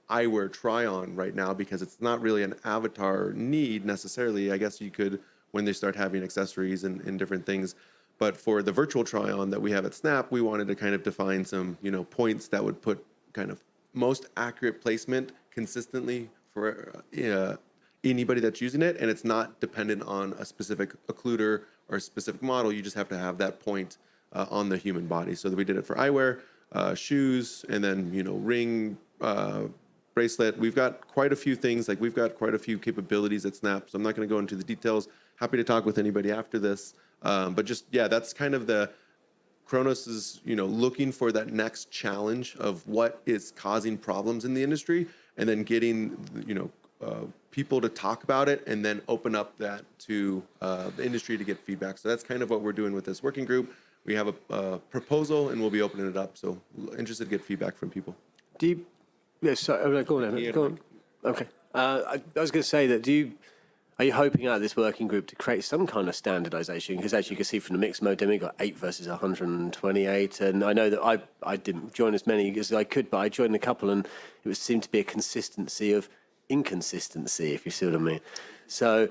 eyewear try-on right now because it's not really an avatar need necessarily. I guess you could when they start having accessories and different things. But for the virtual try-on that we have at Snap, we wanted to kind of define some, points that would put kind of most accurate placement consistently for anybody that's using it. And it's not dependent on a specific occluder or a specific model. You just have to have that point on the human body. So that we did it for eyewear, shoes, and then, ring, bracelet. We've got quite a few things. Like we've got quite a few capabilities at Snap. So I'm not going to go into the details. Happy to talk with anybody after this. But just, that's kind of the Khronos is, looking for that next challenge of what is causing problems in the industry, and then getting, people to talk about it and then open up that to the industry to get feedback. So that's kind of what we're doing with this working group. We have a proposal and we'll be opening it up. So interested to get feedback from people. Do you? Yes. Sorry. Go on. Go on. Okay. I was going to say that. Are you hoping out of this working group to create some kind of standardization? Because as you can see from the mixed mode demo, we got 8 versus 128, and I know that I didn't join as many as I could, but I joined a couple, and it seemed to be a consistency of inconsistency, if you see what I mean. So,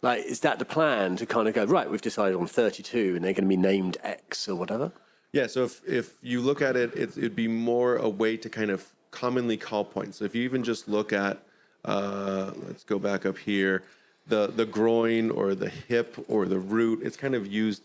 is that the plan to kind of go, right, we've decided on 32, and they're going to be named X or whatever? Yeah, so if you look at it, it'd be more a way to kind of commonly call points. So if you even just look at, let's go back up here, the groin or the hip or the root, it's kind of used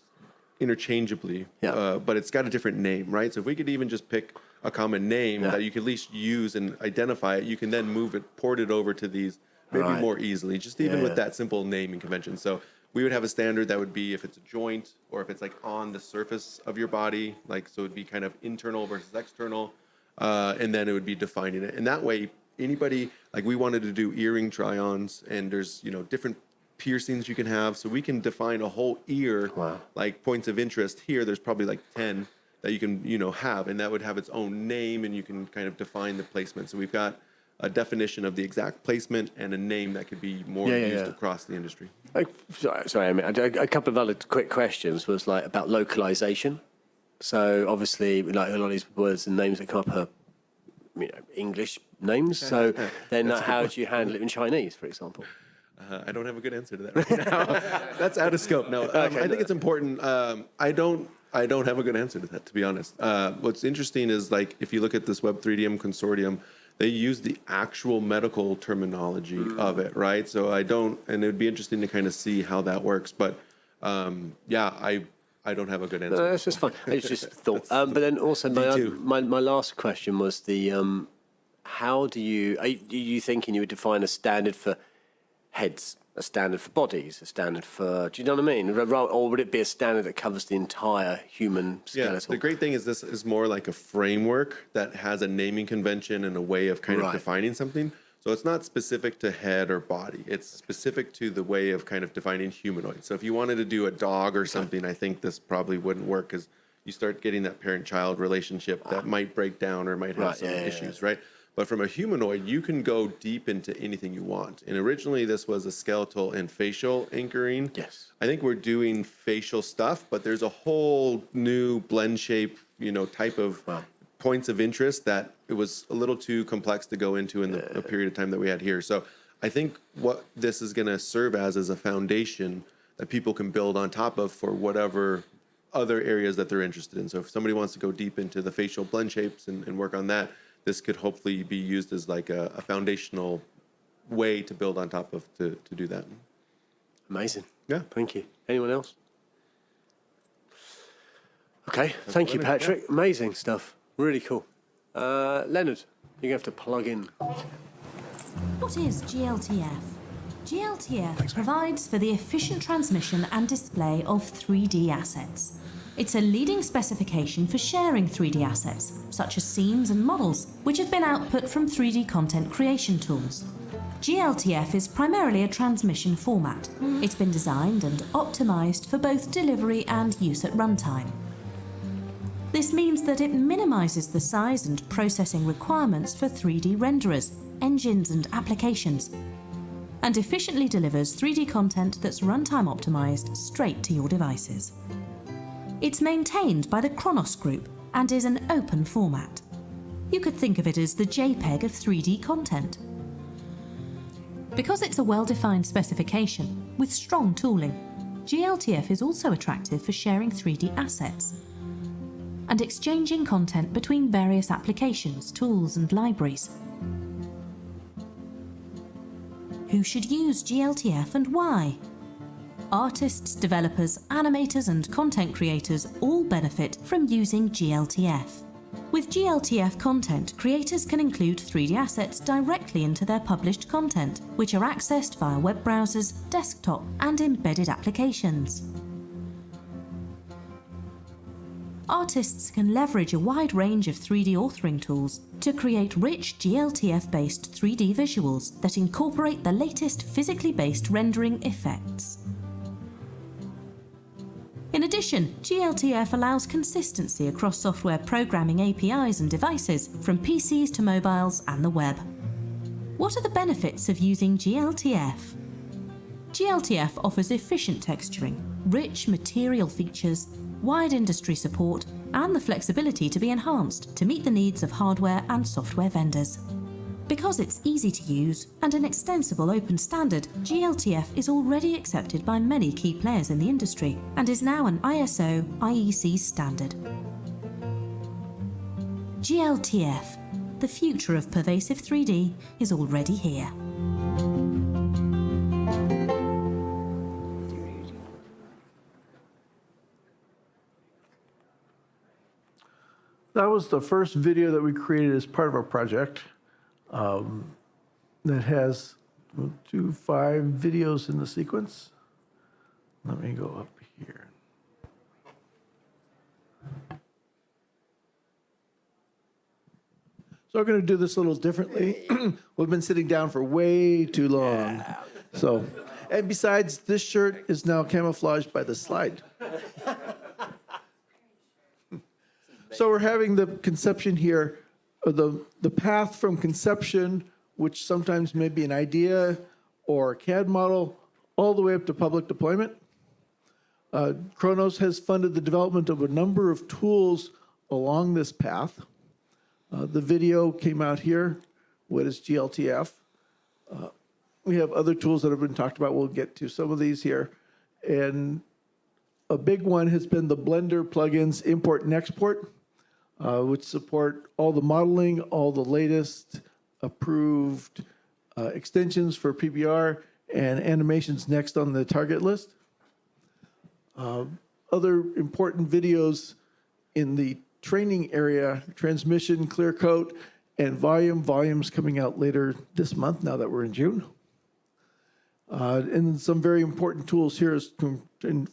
interchangeably, but it's got a different name, right? So if we could even just pick a common name that you could at least use and identify it, you can then port it over to these maybe more easily, just even with that simple naming convention. So we would have a standard that would be if it's a joint or if it's like on the surface of your body, like, so it'd be kind of internal versus external, and then it would be defining it. And that way, anybody, like we wanted to do earring try-ons, and there's, different piercings you can have. So we can define a whole ear, like points of interest here. There's probably like 10 that you can, have, and that would have its own name, and you can kind of define the placement. So we've got a definition of the exact placement and a name that could be more used across the industry. Sorry, I mean, a couple of other quick questions was like about localization. So obviously, like a lot of these words and names that come up are, English names. So then how do you handle it in Chinese, for example? I don't have a good answer to that right now. That's out of scope. No, I think it's important. I don't have a good answer to that, to be honest. What's interesting is, like, if you look at this Web3DM consortium, they use the actual medical terminology of it, right? So and it would be interesting to kind of see how that works. But I don't have a good answer. No, that's just fine. It's just thought. But then also my last question was the how are you thinking you would define a standard for heads, a standard for bodies, a standard for, do you know what I mean? Or would it be a standard that covers the entire human skeletal? Yeah, the great thing is this is more like a framework that has a naming convention and a way of kind of defining something. So it's not specific to head or body. It's specific to the way of kind of defining humanoid. So if you wanted to do a dog or something, I think this probably wouldn't work because you start getting that parent-child relationship that might break down or might have some issues, right? But from a humanoid, you can go deep into anything you want. And originally, this was a skeletal and facial anchoring. Yes. I think we're doing facial stuff, but there's a whole new blend shape, type of points of interest that it was a little too complex to go into in the period of time that we had here. So I think what this is going to serve as is a foundation that people can build on top of for whatever other areas that they're interested in. So if somebody wants to go deep into the facial blend shapes and work on that, this could hopefully be used as like a foundational way to build on top of to do that. Amazing. Yeah. Thank you. Anyone else? Okay. Thank you, Patrick. Amazing stuff. Really cool. Leonard, you're going to have to plug in. What is GLTF? GLTF provides for the efficient transmission and display of 3D assets. It's a leading specification for sharing 3D assets, such as scenes and models, which have been output from 3D content creation tools. GLTF is primarily a transmission format. It's been designed and optimized for both delivery and use at runtime. This means that it minimizes the size and processing requirements for 3D renderers, engines and applications, and efficiently delivers 3D content that's runtime optimized straight to your devices. It's maintained by the Khronos Group and is an open format. You could think of it as the JPEG of 3D content. Because it's a well-defined specification with strong tooling, GLTF is also attractive for sharing 3D assets and exchanging content between various applications, tools, and libraries. Who should use GLTF and why? Artists, developers, animators, and content creators all benefit from using GLTF. With GLTF content, creators can include 3D assets directly into their published content, which are accessed via web browsers, desktop, and embedded applications. Artists can leverage a wide range of 3D authoring tools to create rich GLTF-based 3D visuals that incorporate the latest physically based rendering effects. In addition, GLTF allows consistency across software programming APIs and devices, from PCs to mobiles and the web. What are the benefits of using GLTF? GLTF offers efficient texturing, rich material features, wide industry support, and the flexibility to be enhanced to meet the needs of hardware and software vendors. Because it's easy to use and an extensible open standard, GLTF is already accepted by many key players in the industry and is now an ISO IEC standard. GLTF, the future of pervasive 3D, is already here. That was the first video that we created as part of our project. That has 5 videos in the sequence. Let me go up here. So we're going to do this a little differently. We've been sitting down for way too long. So, and besides, this shirt is now camouflaged by the slide. So we're having the conception here, the path from conception, which sometimes may be an idea or a CAD model, all the way up to public deployment. Khronos has funded the development of a number of tools along this path. The video came out here. What is GLTF? We have other tools that have been talked about. We'll get to some of these here. And a big one has been the Blender plugins import and export, which support all the modeling, all the latest approved extensions for PBR and animations next on the target list. Other important videos in the training area, transmission, clear coat, and volume. Volume's coming out later this month now that we're in June. And some very important tools here is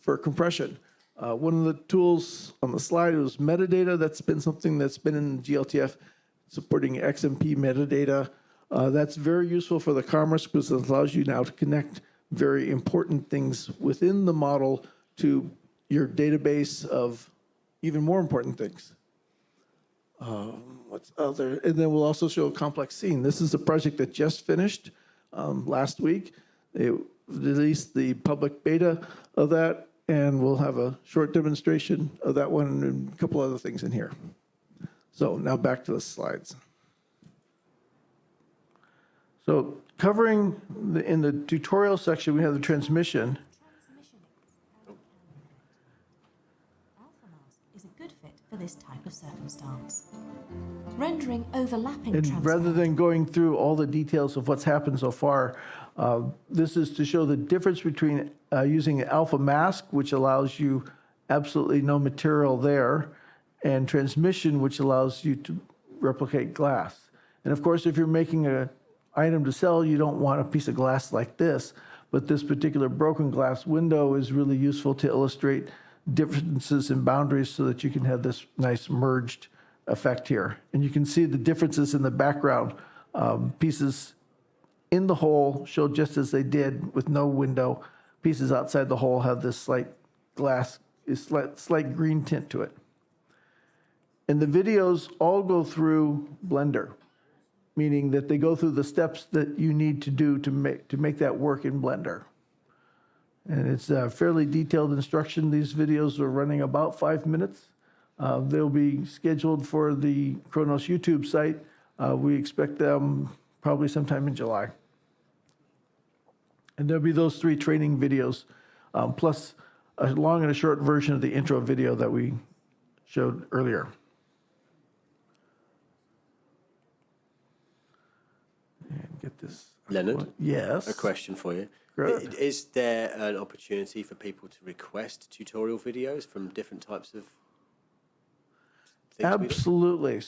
for compression. One of the tools on the slide was metadata. That's been something that's been in GLTF, supporting XMP metadata. That's very useful for the commerce because it allows you now to connect very important things within the model to your database of even more important things. What's other? And then we'll also show a complex scene. This is a project that just finished last week. They released the public beta of that, and we'll have a short demonstration of that one and a couple other things in here. So now back to the slides. So covering in the tutorial section, we have the transmission. AlphaMask is a good fit for this type of circumstance. Rendering overlapping And transform. rather than going through all the details of what's happened so far, this is to show the difference between using alpha mask, which allows you absolutely no material there, and transmission, which allows you to replicate glass. And of course, if you're making an item to sell, you don't want a piece of glass like this, but this particular broken glass window is really useful to illustrate differences in boundaries so that you can have this nice merged effect here. And you can see the differences in the background. Pieces in the hole show just as they did with no window. Pieces outside the hole have this slight glass, slight green tint to it. And the videos all go through Blender, meaning that they go through the steps that you need to do to make that work in Blender. And it's a fairly detailed instruction. These videos are running about 5 minutes. They'll be scheduled for the Khronos YouTube site. We expect them probably sometime in July. And there'll be those 3 training videos, plus a long and a short version of the intro video that we showed earlier. And get this. Leonard? Yes. A question for you. Good. Is there an opportunity for people to request tutorial videos from different types of things? Absolutely.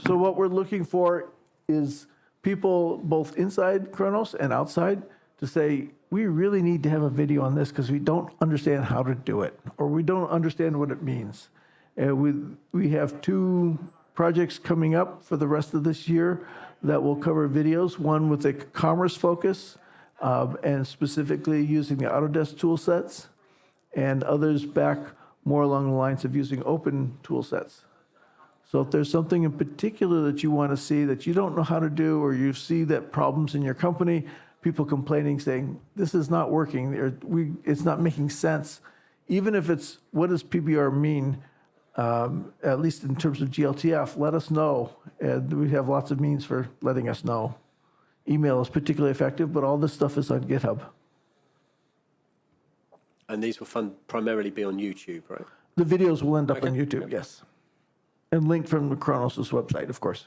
So what we're looking for is people both inside Khronos and outside to say, we really need to have a video on this because we don't understand how to do it, or we don't understand what it means. We have 2 projects coming up for the rest of this year that will cover videos, one with a commerce focus, and specifically using the Autodesk tool sets, and others back more along the lines of using open tool sets. So if there's something in particular that you want to see that you don't know how to do, or you see that problems in your company, people complaining, saying, this is not working, or it's not making sense, even if it's, what does PBR mean, at least in terms of GLTF, let us know. And we have lots of means for letting us know. Email is particularly effective, but all this stuff is on GitHub. And these will primarily be on YouTube, right? The videos will end up Okay. on YouTube, yes. And linked from the Khronos' website, of course.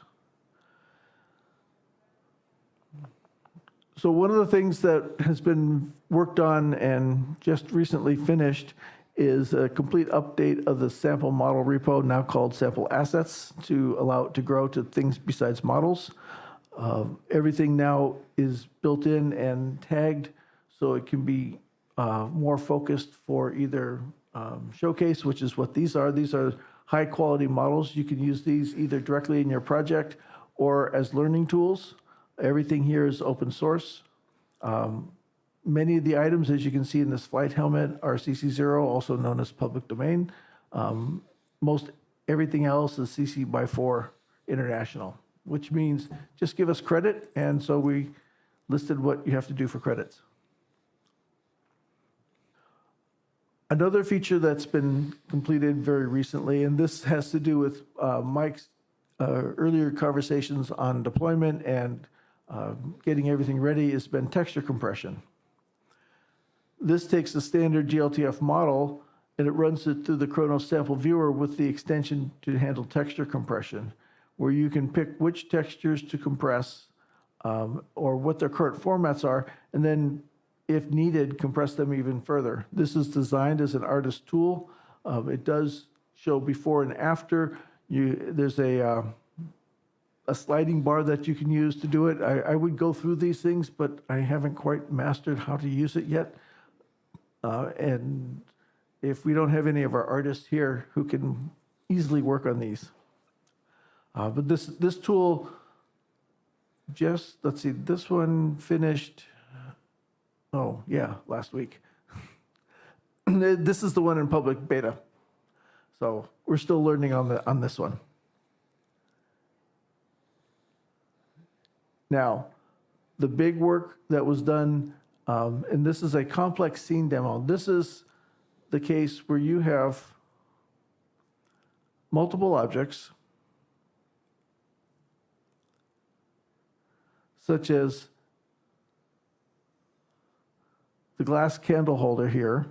So one of the things that has been worked on and just recently finished is a complete update of the sample model repo, now called sample assets, to allow it to grow to things besides models. Everything now is built in and tagged, so it can be more focused for either showcase, which is what these are. These are high quality models. You can use these either directly in your project or as learning tools. Everything here is open source. Many of the items, as you can see in this flight helmet, are CC0, also known as public domain. Most everything else is CC by 4 international, which means just give us credit. And so we listed what you have to do for credits. Another feature that's been completed very recently, and this has to do with Mike's earlier conversations on deployment and getting everything ready, has been texture compression. This takes the standard GLTF model and it runs it through the Khronos sample viewer with the extension to handle texture compression, where you can pick which textures to compress or what their current formats are, and then, if needed, compress them even further. This is designed as an artist tool. It does show before and after. There's a a sliding bar that you can use to do it. I would go through these things, but I haven't quite mastered how to use it yet. And if we don't have any of our artists here who can easily work on these. But this tool, just, let's see, this one finished, oh, yeah, last week. This is the one in public beta. So we're still learning on this one. Now, the big work that was done, and this is a complex scene demo. This is the case where you have multiple objects, such as the glass candle holder here,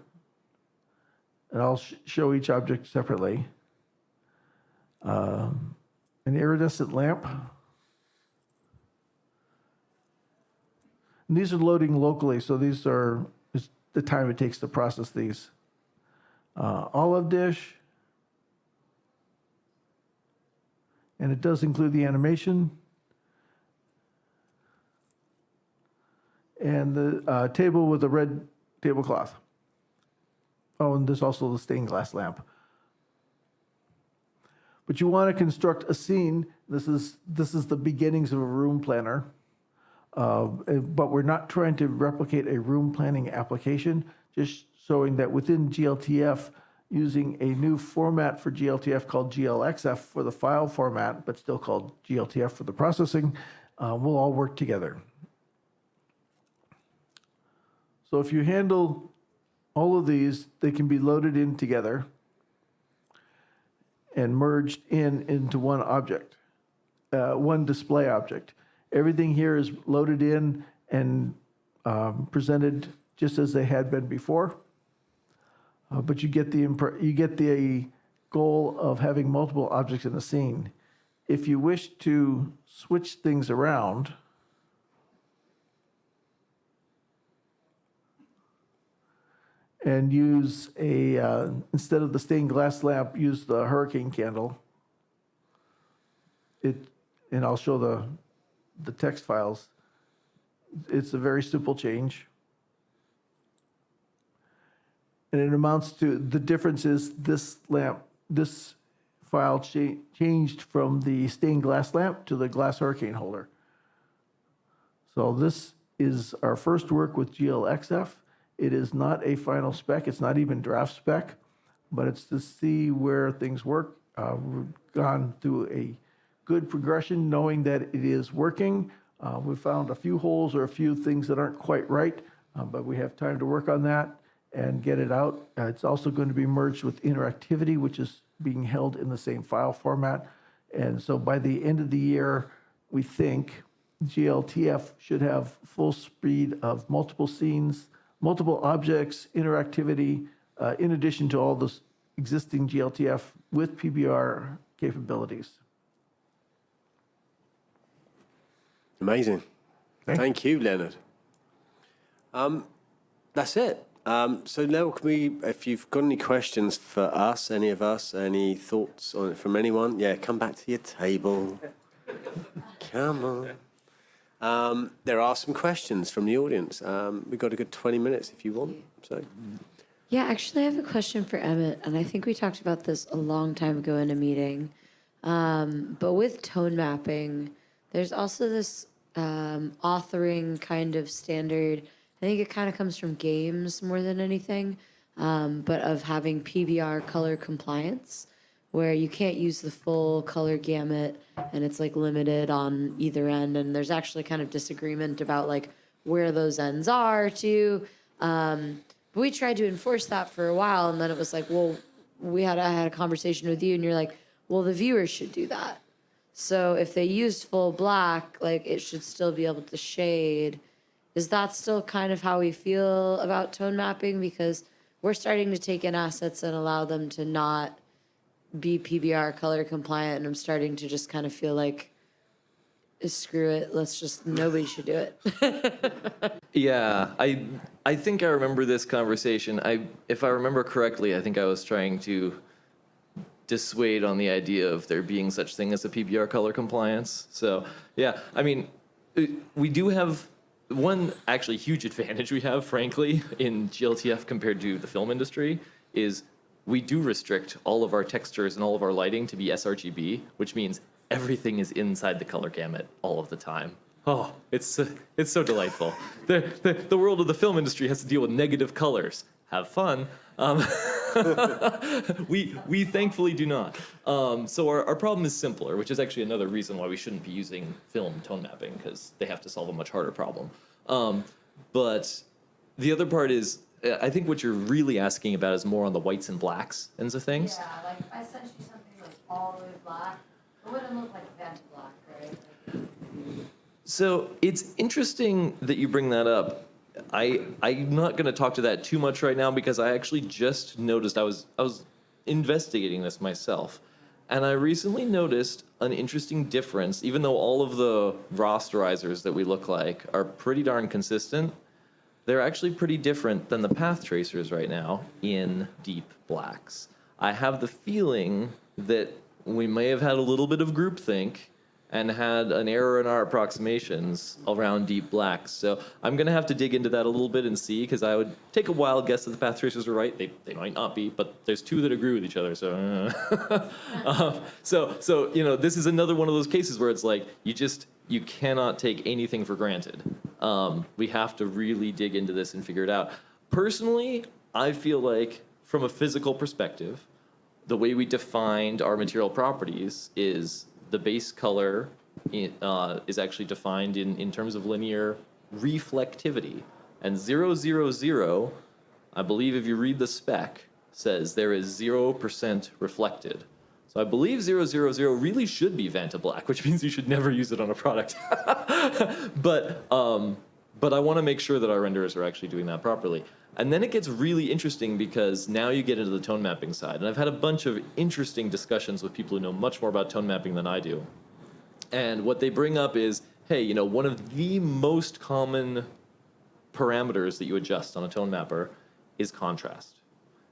and I'll show each object separately. An iridescent lamp. And these are loading locally, so these are the time it takes to process these. Olive dish, and it does include the animation. And the table with the red tablecloth. Oh, and there's also the stained glass lamp. But you want to construct a scene. This is the beginnings of a room planner. But we're not trying to replicate a room planning application, just showing that within GLTF, using a new format for GLTF called GLXF for the file format, but still called GLTF for the processing, will all work together. So if you handle all of these, they can be loaded in together and merged into one object, one display object. Everything here is loaded in and presented just as they had been before. But you get the goal of having multiple objects in the scene. If you wish to switch things around, and use instead of the stained glass lamp, use the hurricane candle. And I'll show the text files. It's a very simple change. And it amounts to, the difference is this file changed from the stained glass lamp to the glass hurricane holder. So this is our first work with GLXF. It is not a final spec. It's not even draft spec, but it's to see where things work. We've gone through a good progression, knowing that it is working. We found a few holes or a few things that aren't quite right, but we have time to work on that and get it out. It's also going to be merged with interactivity, which is being held in the same file format. And so by the end of the year, we think GLTF should have full speed of multiple scenes, multiple objects, interactivity, in addition to all the existing GLTF with PBR capabilities. Amazing. Thank you, Leonard. That's it. So now, if you've got any questions for us, any of us, any thoughts on it from anyone, come back to your table. Come on. There are some questions from the audience. We've got a good 20 minutes if you want. So. Yeah, actually, I have a question for Emmett, and I think we talked about this a long time ago in a meeting. But with tone mapping, there's also this authoring kind of standard. I think it kind of comes from games more than anything, but of having PBR color compliance, where you can't use the full color gamut, and it's like limited on either end, and there's actually kind of disagreement about like where those ends are too. But we tried to enforce that for a while, and then it was like, well, I had a conversation with you, and you're like, well, the viewers should do that. So if they used full black, like it should still be able to shade. Is that still kind of how we feel about tone mapping? Because we're starting to take in assets and allow them to not be PBR color compliant, and I'm starting to just kind of feel like, screw it, nobody should do it. Yeah, I think I remember this conversation. If I remember correctly, I think I was trying to dissuade on the idea of there being such thing as a PBR color compliance. So yeah, I mean, we do have one actually huge advantage we have, frankly, in GLTF compared to the film industry is we do restrict all of our textures and all of our lighting to be sRGB, which means everything is inside the color gamut all of the time. Oh, it's so delightful. The world of the film industry has to deal with negative colors. Have fun. We thankfully do not. So our problem is simpler, which is actually another reason why we shouldn't be using film tone mapping, because they have to solve a much harder problem. But the other part is, I think what you're really asking about is more on the whites and blacks ends of things. Yeah, like if I sent you something like all the way black, it wouldn't look like Vanta black, right? So it's interesting that you bring that up. I'm not going to talk to that too much right now because I actually just noticed I was investigating this myself, and I recently noticed an interesting difference. Even though all of the rasterizers that we look like are pretty darn consistent, they're actually pretty different than the path tracers right now in deep blacks. I have the feeling that we may have had a little bit of groupthink and had an error in our approximations around deep blacks. So I'm going to have to dig into that a little bit and see, because I would take a wild guess that the path tracers are right. They might not be, but there's two that agree with each other. So, so you know, this is another one of those cases where it's like you cannot take anything for granted. We have to really dig into this and figure it out. Personally, I feel like from a physical perspective, the way we defined our material properties is the base color is actually defined in terms of linear reflectivity. And 000, I believe if you read the spec, says there is 0% reflected. So I believe 000 really should be Vanta Black, which means you should never use it on a product. But I want to make sure that our renderers are actually doing that properly. And then it gets really interesting because now you get into the tone mapping side. And I've had a bunch of interesting discussions with people who know much more about tone mapping than I do. And what they bring up is, hey, you know, one of the most common parameters that you adjust on a tone mapper is contrast.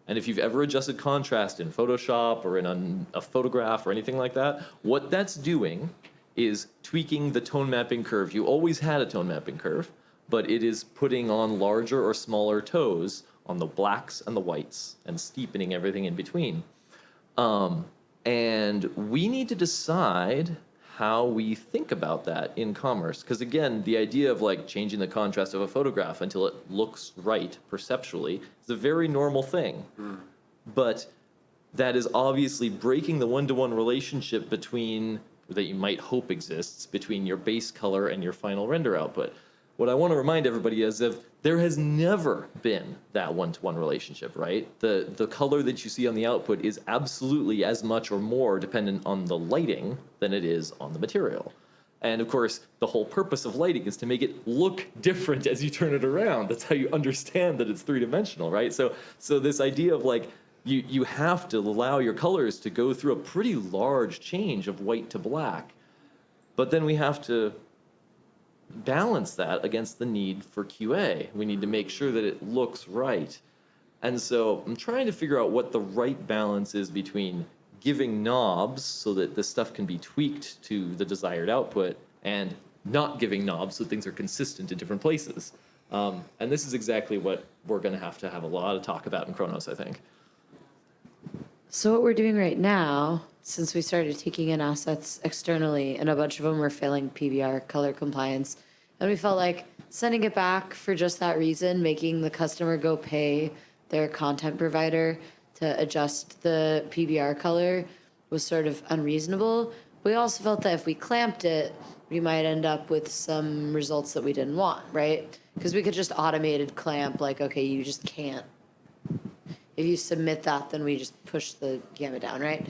And if you've ever adjusted contrast in Photoshop or in a photograph or anything like that, what that's doing is tweaking the tone mapping curve. You always had a tone mapping curve, but it is putting on larger or smaller toes on the blacks and the whites and steepening everything in between. And we need to decide how we think about that in commerce. Because again, the idea of like changing the contrast of a photograph until it looks right perceptually is a very normal thing. But that is obviously breaking the one-to-one relationship that you might hope exists between your base color and your final render output. What I want to remind everybody is that there has never been that one-to-one relationship, right? The color that you see on the output is absolutely as much or more dependent on the lighting than it is on the material. And of course, the whole purpose of lighting is to make it look different as you turn it around. That's how you understand that it's three-dimensional, right? So this idea of like, you have to allow your colors to go through a pretty large change of white to black. But then we have to balance that against the need for QA. We need to make sure that it looks right. And so I'm trying to figure out what the right balance is between giving knobs so that this stuff can be tweaked to the desired output and not giving knobs so things are consistent in different places. And this is exactly what we're going to have a lot of talk about in Khronos, I think. So what we're doing right now, since we started taking in assets externally, and a bunch of them were failing PBR color compliance, and we felt like sending it back for just that reason, making the customer go pay their content provider to adjust the PBR color was sort of unreasonable. We also felt that if we clamped it, we might end up with some results that we didn't want, right? Because we could just automated clamp, like, okay, you just can't. If you submit that, then we just push the gamma down, right?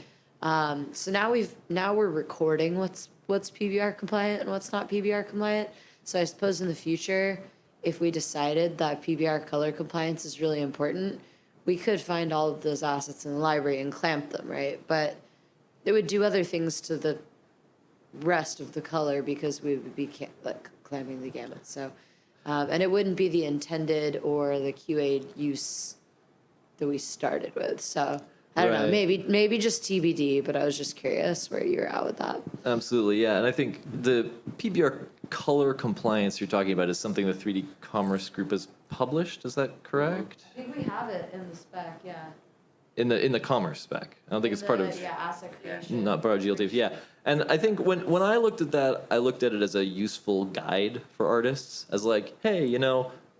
So now we're recording what's PBR compliant and what's not PBR compliant. So I suppose in the future, if we decided that PBR color compliance is really important, we could find all of those assets in the library and clamp them, right? But it would do other things to the rest of the color because we would be clamping the gamut. So, and it wouldn't be the intended or the QA use that we started with. So I don't know, Right. maybe just TBD, but I was just curious where you're at with that. Absolutely, yeah. And I think the PBR color compliance you're talking about is something the 3D Commerce Group has published. Is that correct? I think we have it in the spec, yeah. In the commerce spec. I don't think it's part of asset creation. not part of GLTF. Yeah. And I think when I looked at that, I looked at it as a useful guide for artists, as like, hey,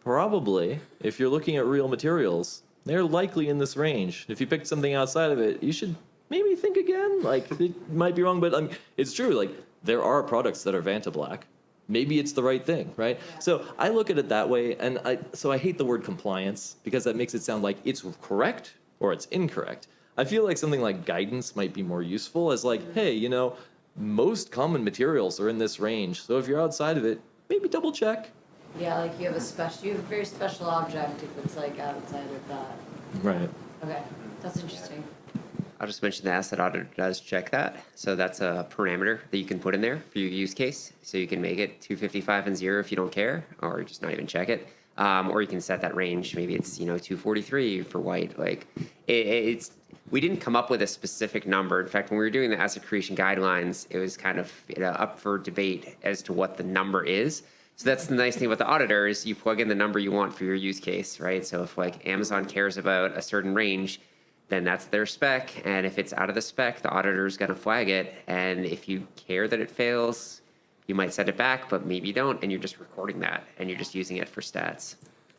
probably if you're looking at real materials, they're likely in this range. If you picked something outside of it, you should maybe think again. Like, it might be wrong, but it's true. Like, there are products that are Vanta Black. Maybe it's the right thing, right? Yeah. So I look at it that way, and I hate the word compliance because that makes it sound like it's correct or it's incorrect. I feel like something like guidance might be more useful as like, hey, most common materials are in this range. So if you're outside of it, maybe double check. Yeah, like you have a very special object if it's like outside of that. Right. Okay, that's interesting. I'll just mention the asset auditor does check that. So that's a parameter that you can put in there for your use case. So you can make it 255 and 0 if you don't care, or just not even check it. Or you can set that range. Maybe it's 243 for white. Like it's we didn't come up with a specific number. In fact, when we were doing the asset creation guidelines, it was kind of up for debate as to what the number is. So that's the nice thing about the auditor is you plug in the number you want for your use case, right? So if like Amazon cares about a certain range, then that's their spec. And if it's out of the spec, the auditor is going to flag it. And if you care that it fails, you might set it back, but maybe you don't. And you're just recording that and you're just using it for stats.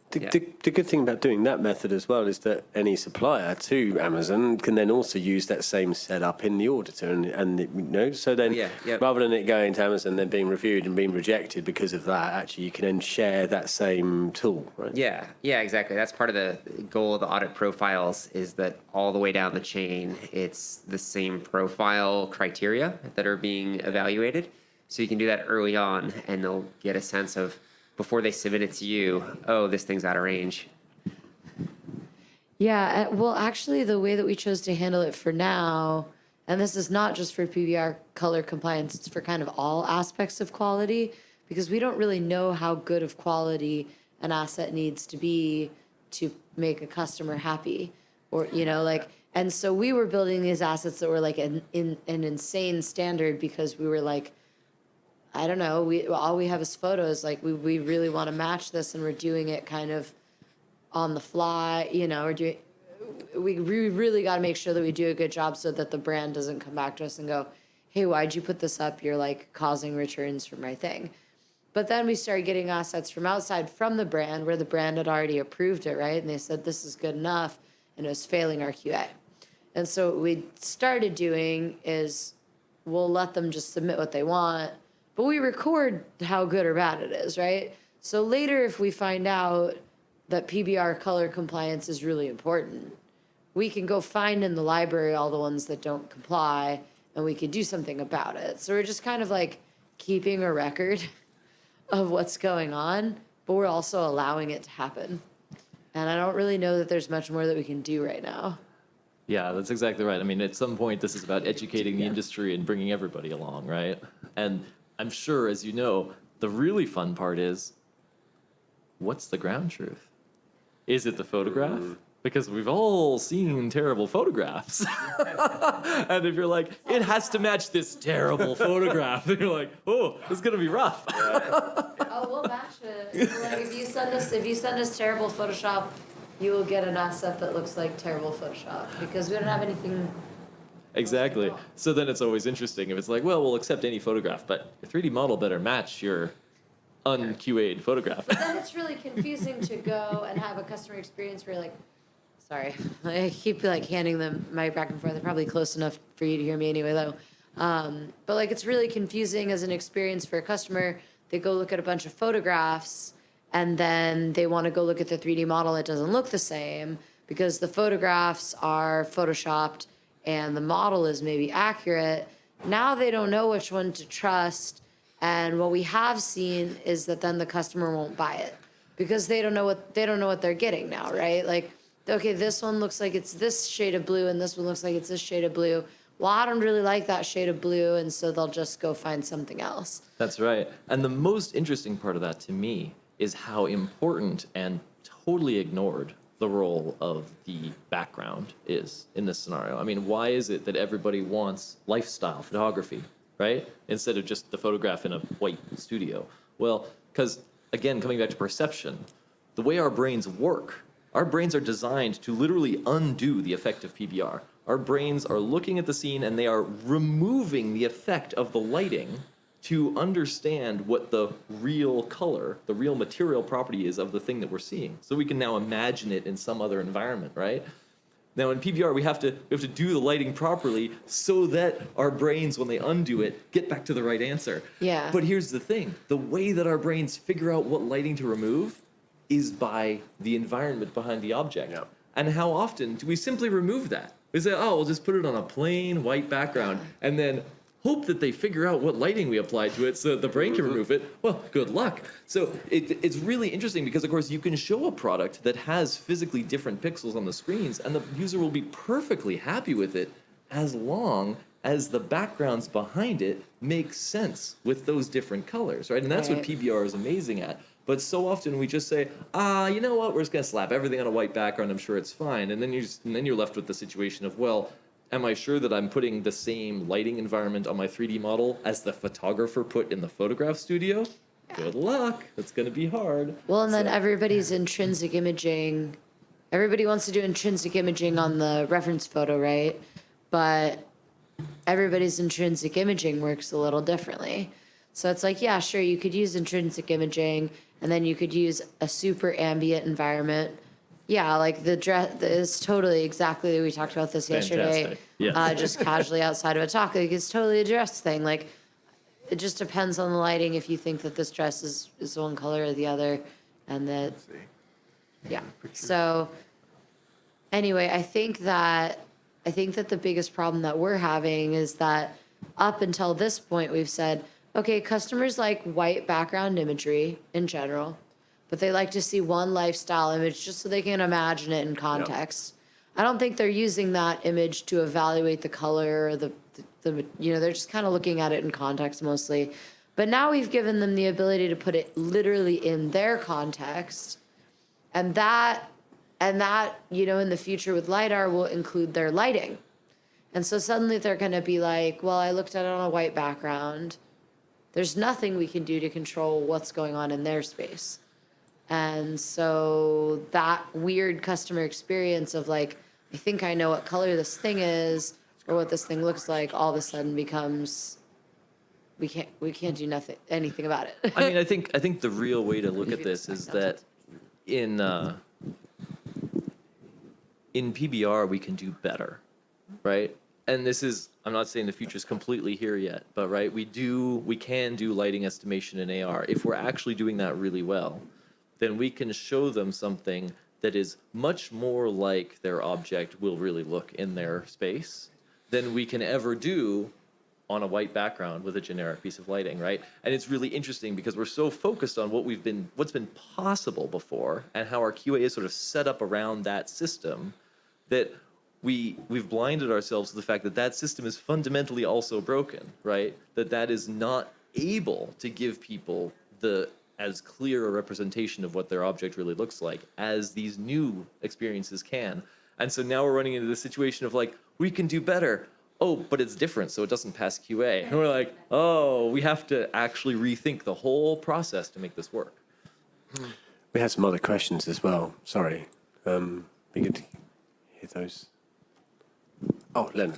The good thing about doing that method as well is that any supplier to Amazon can then also use that same setup in the auditor, and so then rather than it going to Amazon then being reviewed and being rejected because of that, actually you can then share that same tool, right? Yeah, exactly. That's part of the goal of the audit profiles is that all the way down the chain, it's the same profile criteria that are being evaluated. So you can do that early on, and they'll get a sense of before they submit it to you, oh, this thing's out of range. Yeah, well, actually, the way that we chose to handle it for now, and this is not just for PBR color compliance, it's for kind of all aspects of quality, because we don't really know how good of quality an asset needs to be to make a customer happy, or and so we were building these assets that were like an insane standard because we were like, I don't know, all we have is photos. Like we really want to match this, and we're doing it kind of on the fly. We really got to make sure that we do a good job so that the brand doesn't come back to us and go, "Hey, why'd you put this up? You're like causing returns for my thing." But then we started getting assets from outside from the brand where the brand had already approved it, right? And they said this is good enough, and it was failing our QA. And so what we started doing is we'll let them just submit what they want. But we record how good or bad it is, right? So later, if we find out that PBR color compliance is really important, we can go find in the library all the ones that don't comply, and we can do something about it. So we're just kind of like keeping a record of what's going on, but we're also allowing it to happen. And I don't really know that there's much more that we can do right now. Yeah, that's exactly right. I mean, at some point, this is about educating the industry and bringing everybody along, right? And I'm sure, as you know, the really fun part is, what's the ground truth? Is it the photograph? Because we've all seen terrible photographs. And if you're like, it has to match this terrible photograph, then you're like, oh, it's going to be rough. Oh, we'll match it. Like if you send us terrible Photoshop, you will get an asset that looks like terrible Photoshop because we don't have anything. Exactly. So then it's always interesting if it's like, well, we'll accept any photograph, but your 3D model better match your un-QA'd photograph. But then it's really confusing to go and have a customer experience where you're like, sorry, I keep like handing them my back and forth. They're probably close enough for you to hear me anyway, though. But like it's really confusing as an experience for a customer. They go look at a bunch of photographs and then they want to go look at the 3D model. It doesn't look the same because the photographs are photoshopped and the model is maybe accurate. Now they don't know which one to trust. And what we have seen is that then the customer won't buy it because they don't know what they're getting now, right? Like, okay, this one looks like it's this shade of blue and this one looks like it's this shade of blue. Well, I don't really like that shade of blue, and so they'll just go find something else. That's right. And the most interesting part of that to me is how important and totally ignored the role of the background is in this scenario. I mean, why is it that everybody wants lifestyle photography, right? Instead of just the photograph in a white studio. Well, because again, coming back to perception, the way our brains work, our brains are designed to literally undo the effect of PBR. Our brains are looking at the scene and they are removing the effect of the lighting to understand what the real color, the real material property is of the thing that we're seeing. So we can now imagine it in some other environment, right? Now in PBR, we have to do the lighting properly so that our brains, when they undo it, get back to the right answer. Yeah. But here's the thing, the way that our brains figure out what lighting to remove is by the environment behind the object. Yep. And how often do we simply remove that? We say, oh, we'll just put it on a plain white background and then hope that they figure out what lighting we apply to it so that the brain can remove it. Well, good luck. So it's really interesting because, of course, you can show a product that has physically different pixels on the screens and the user will be perfectly happy with it as long as the backgrounds behind it make sense with those different colors, right? And that's what Right. PBR is amazing at. But so often we just say, you know what, we're just gonna slap everything on a white background, I'm sure it's fine. And then you're left with the situation of, well, am I sure that I'm putting the same lighting environment on my 3D model as the photographer put in the photograph studio? Good luck, it's gonna be hard. Well, and then everybody's intrinsic imaging. Everybody wants to do intrinsic imaging on the reference photo, right? But everybody's intrinsic imaging works a little differently. So it's like, yeah, sure, you could use intrinsic imaging, and then you could use a super ambient environment. Yeah, like the dress is totally exactly, we talked about this yesterday. Fantastic. Yes. Just casually outside of a talk. Like, it's totally a dress thing. Like, it just depends on the lighting if you think that this dress is one color or the other, and that, yeah. So, anyway, I think that the biggest problem that we're having is that up until this point, we've said, okay, customers like white background imagery in general, but they like to see one lifestyle image just so they can imagine it in context. I don't think they're using that image to evaluate the color or the they're just kind of looking at it in context mostly. But now we've given them the ability to put it literally in their context. And that, in the future with LiDAR will include their lighting. And so suddenly they're going to be like, well, I looked at it on a white background. There's nothing we can do to control what's going on in their space. And so that weird customer experience of like, I think I know what color this thing is or what this thing looks like, all of a sudden becomes, we can't do anything about it. I mean, I think the real way to look at this is that in PBR we can do better, right? And this is, I'm not saying the future is completely here yet, but right, we can do lighting estimation in AR. If we're actually doing that really well, then we can show them something that is much more like their object will really look in their space than we can ever do on a white background with a generic piece of lighting, right? And it's really interesting because we're so focused on what's been possible before and how our QA is sort of set up around that system that we've blinded ourselves to the fact that that system is fundamentally also broken, right? That is not able to give people as clear a representation of what their object really looks like as these new experiences can. And so now we're running into this situation of like, we can do better. Oh, but it's different, so it doesn't pass QA. And we're like, oh, we have to actually rethink the whole process to make this work. We had some other questions as well. Sorry. Be good to hear those. Oh, Leonard.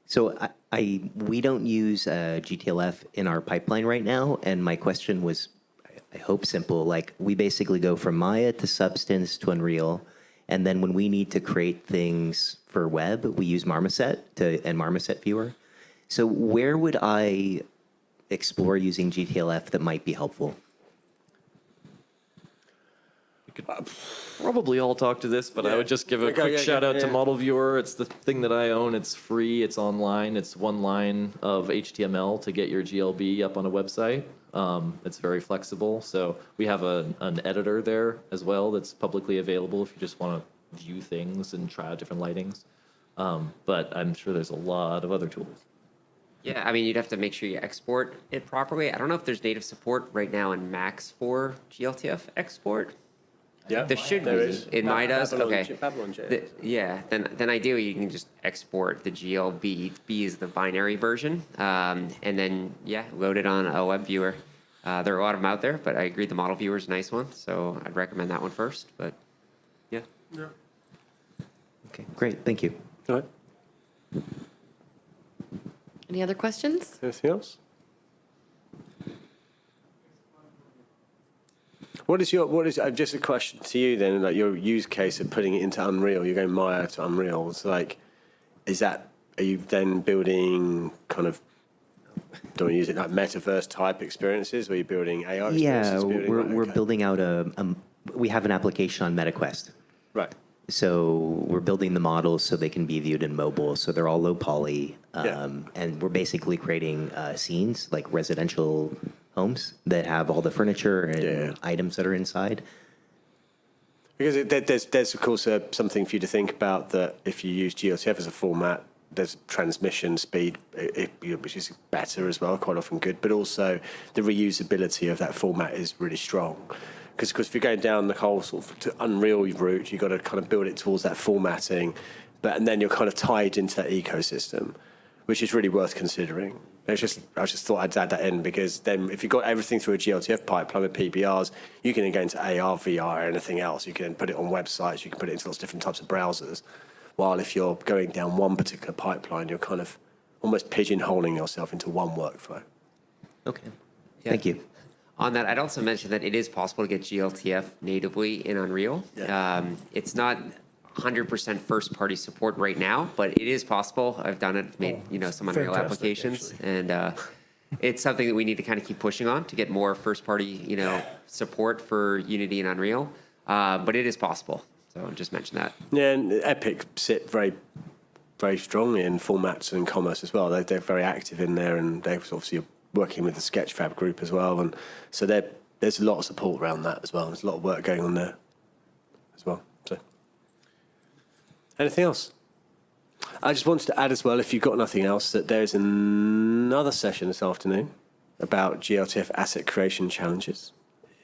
So we don't use GTLF in our pipeline right now, and my question was, I hope simple. Like, we basically go from Maya to Substance to Unreal, and then when we need to create things for web, we use Marmoset and Marmoset Viewer. So where would I explore using GTLF that might be helpful? Probably all talk to this, but I would just give a quick shout out to Model Viewer. It's the thing that I own. It's free. It's online. It's one line of HTML to get your GLB up on a website. It's very flexible. So we have an editor there as well that's publicly available if you just want to view things and try out different lightings. But I'm sure there's a lot of other tools. Yeah, I mean, you'd have to make sure you export it properly. I don't know if there's native support right now in Max for GLTF export. Yeah, There should there be. is. It might does. Babylon, Okay. Babylon JS. Yeah. Then ideally you can just export the GLB. B is the binary version, and then load it on a web viewer. There are a lot of them out there, but I agree the model viewer is a nice one, so I'd recommend that one first. But yeah. Okay, great. Thank you. All right. Any other questions? Anything else? What is just a question to you then, like your use case of putting it into Unreal, you're going Maya to Unreal. It's like, are you then building kind of, don't use it like metaverse type experiences where you're building AR experiences? Yeah, we're building out we have an application on MetaQuest. Right. So we're building the models so they can be viewed in mobile. So they're all low poly. Yeah. And we're basically creating scenes like residential homes that have all the furniture and items that are inside. Because there's of course something for you to think about, that if you use GLTF as a format, there's transmission speed, which is better as well, quite often good, but also the reusability of that format is really strong. Because if you're going down the whole sort of to Unreal route, you've got to kind of build it towards that formatting, and then you're kind of tied into that ecosystem, which is really worth considering. I just thought I'd add that in, because then if you've got everything through a GLTF pipeline with PBRs, you can then go into AR, VR, anything else. You can put it on websites, you can put it into lots of different types of browsers. While if you're going down one particular pipeline, you're kind of almost pigeonholing yourself into one workflow. Okay, thank you. On that, I'd also mention that it is possible to get GLTF natively in Unreal. Yeah. It's not 100% first-party support right now, but it is possible. I've done it, made some Unreal fantastic, applications, actually. and it's something that we need to kind of keep pushing on to get more first-party support for Unity and Unreal. But it is possible. So I'll just mention that. Yeah, and Epic sit very, very strongly in formats and commerce as well. They're very active in there, and they're obviously working with the Sketchfab group as well. And so there's a lot of support around that as well. There's a lot of work going on there as well. So, anything else? I just wanted to add as well, if you've got nothing else, that there's another session this afternoon about GLTF asset creation challenges.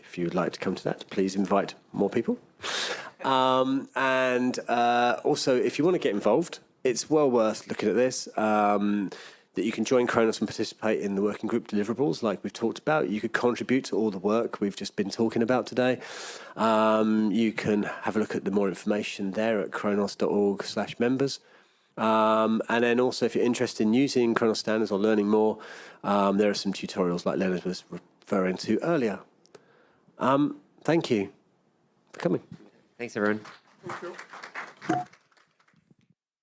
If you'd like to come to that, please invite more people. And also, if you want to get involved, it's well worth looking at this. That you can join Khronos and participate in the working group deliverables like we've talked about. You could contribute to all the work we've just been talking about today. You can have a look at the more information there at khronos.org/members. And then also, if you're interested in using Khronos standards or learning more, there are some tutorials like Leonard was referring to earlier. Thank you for coming. Thanks, everyone. Thank you.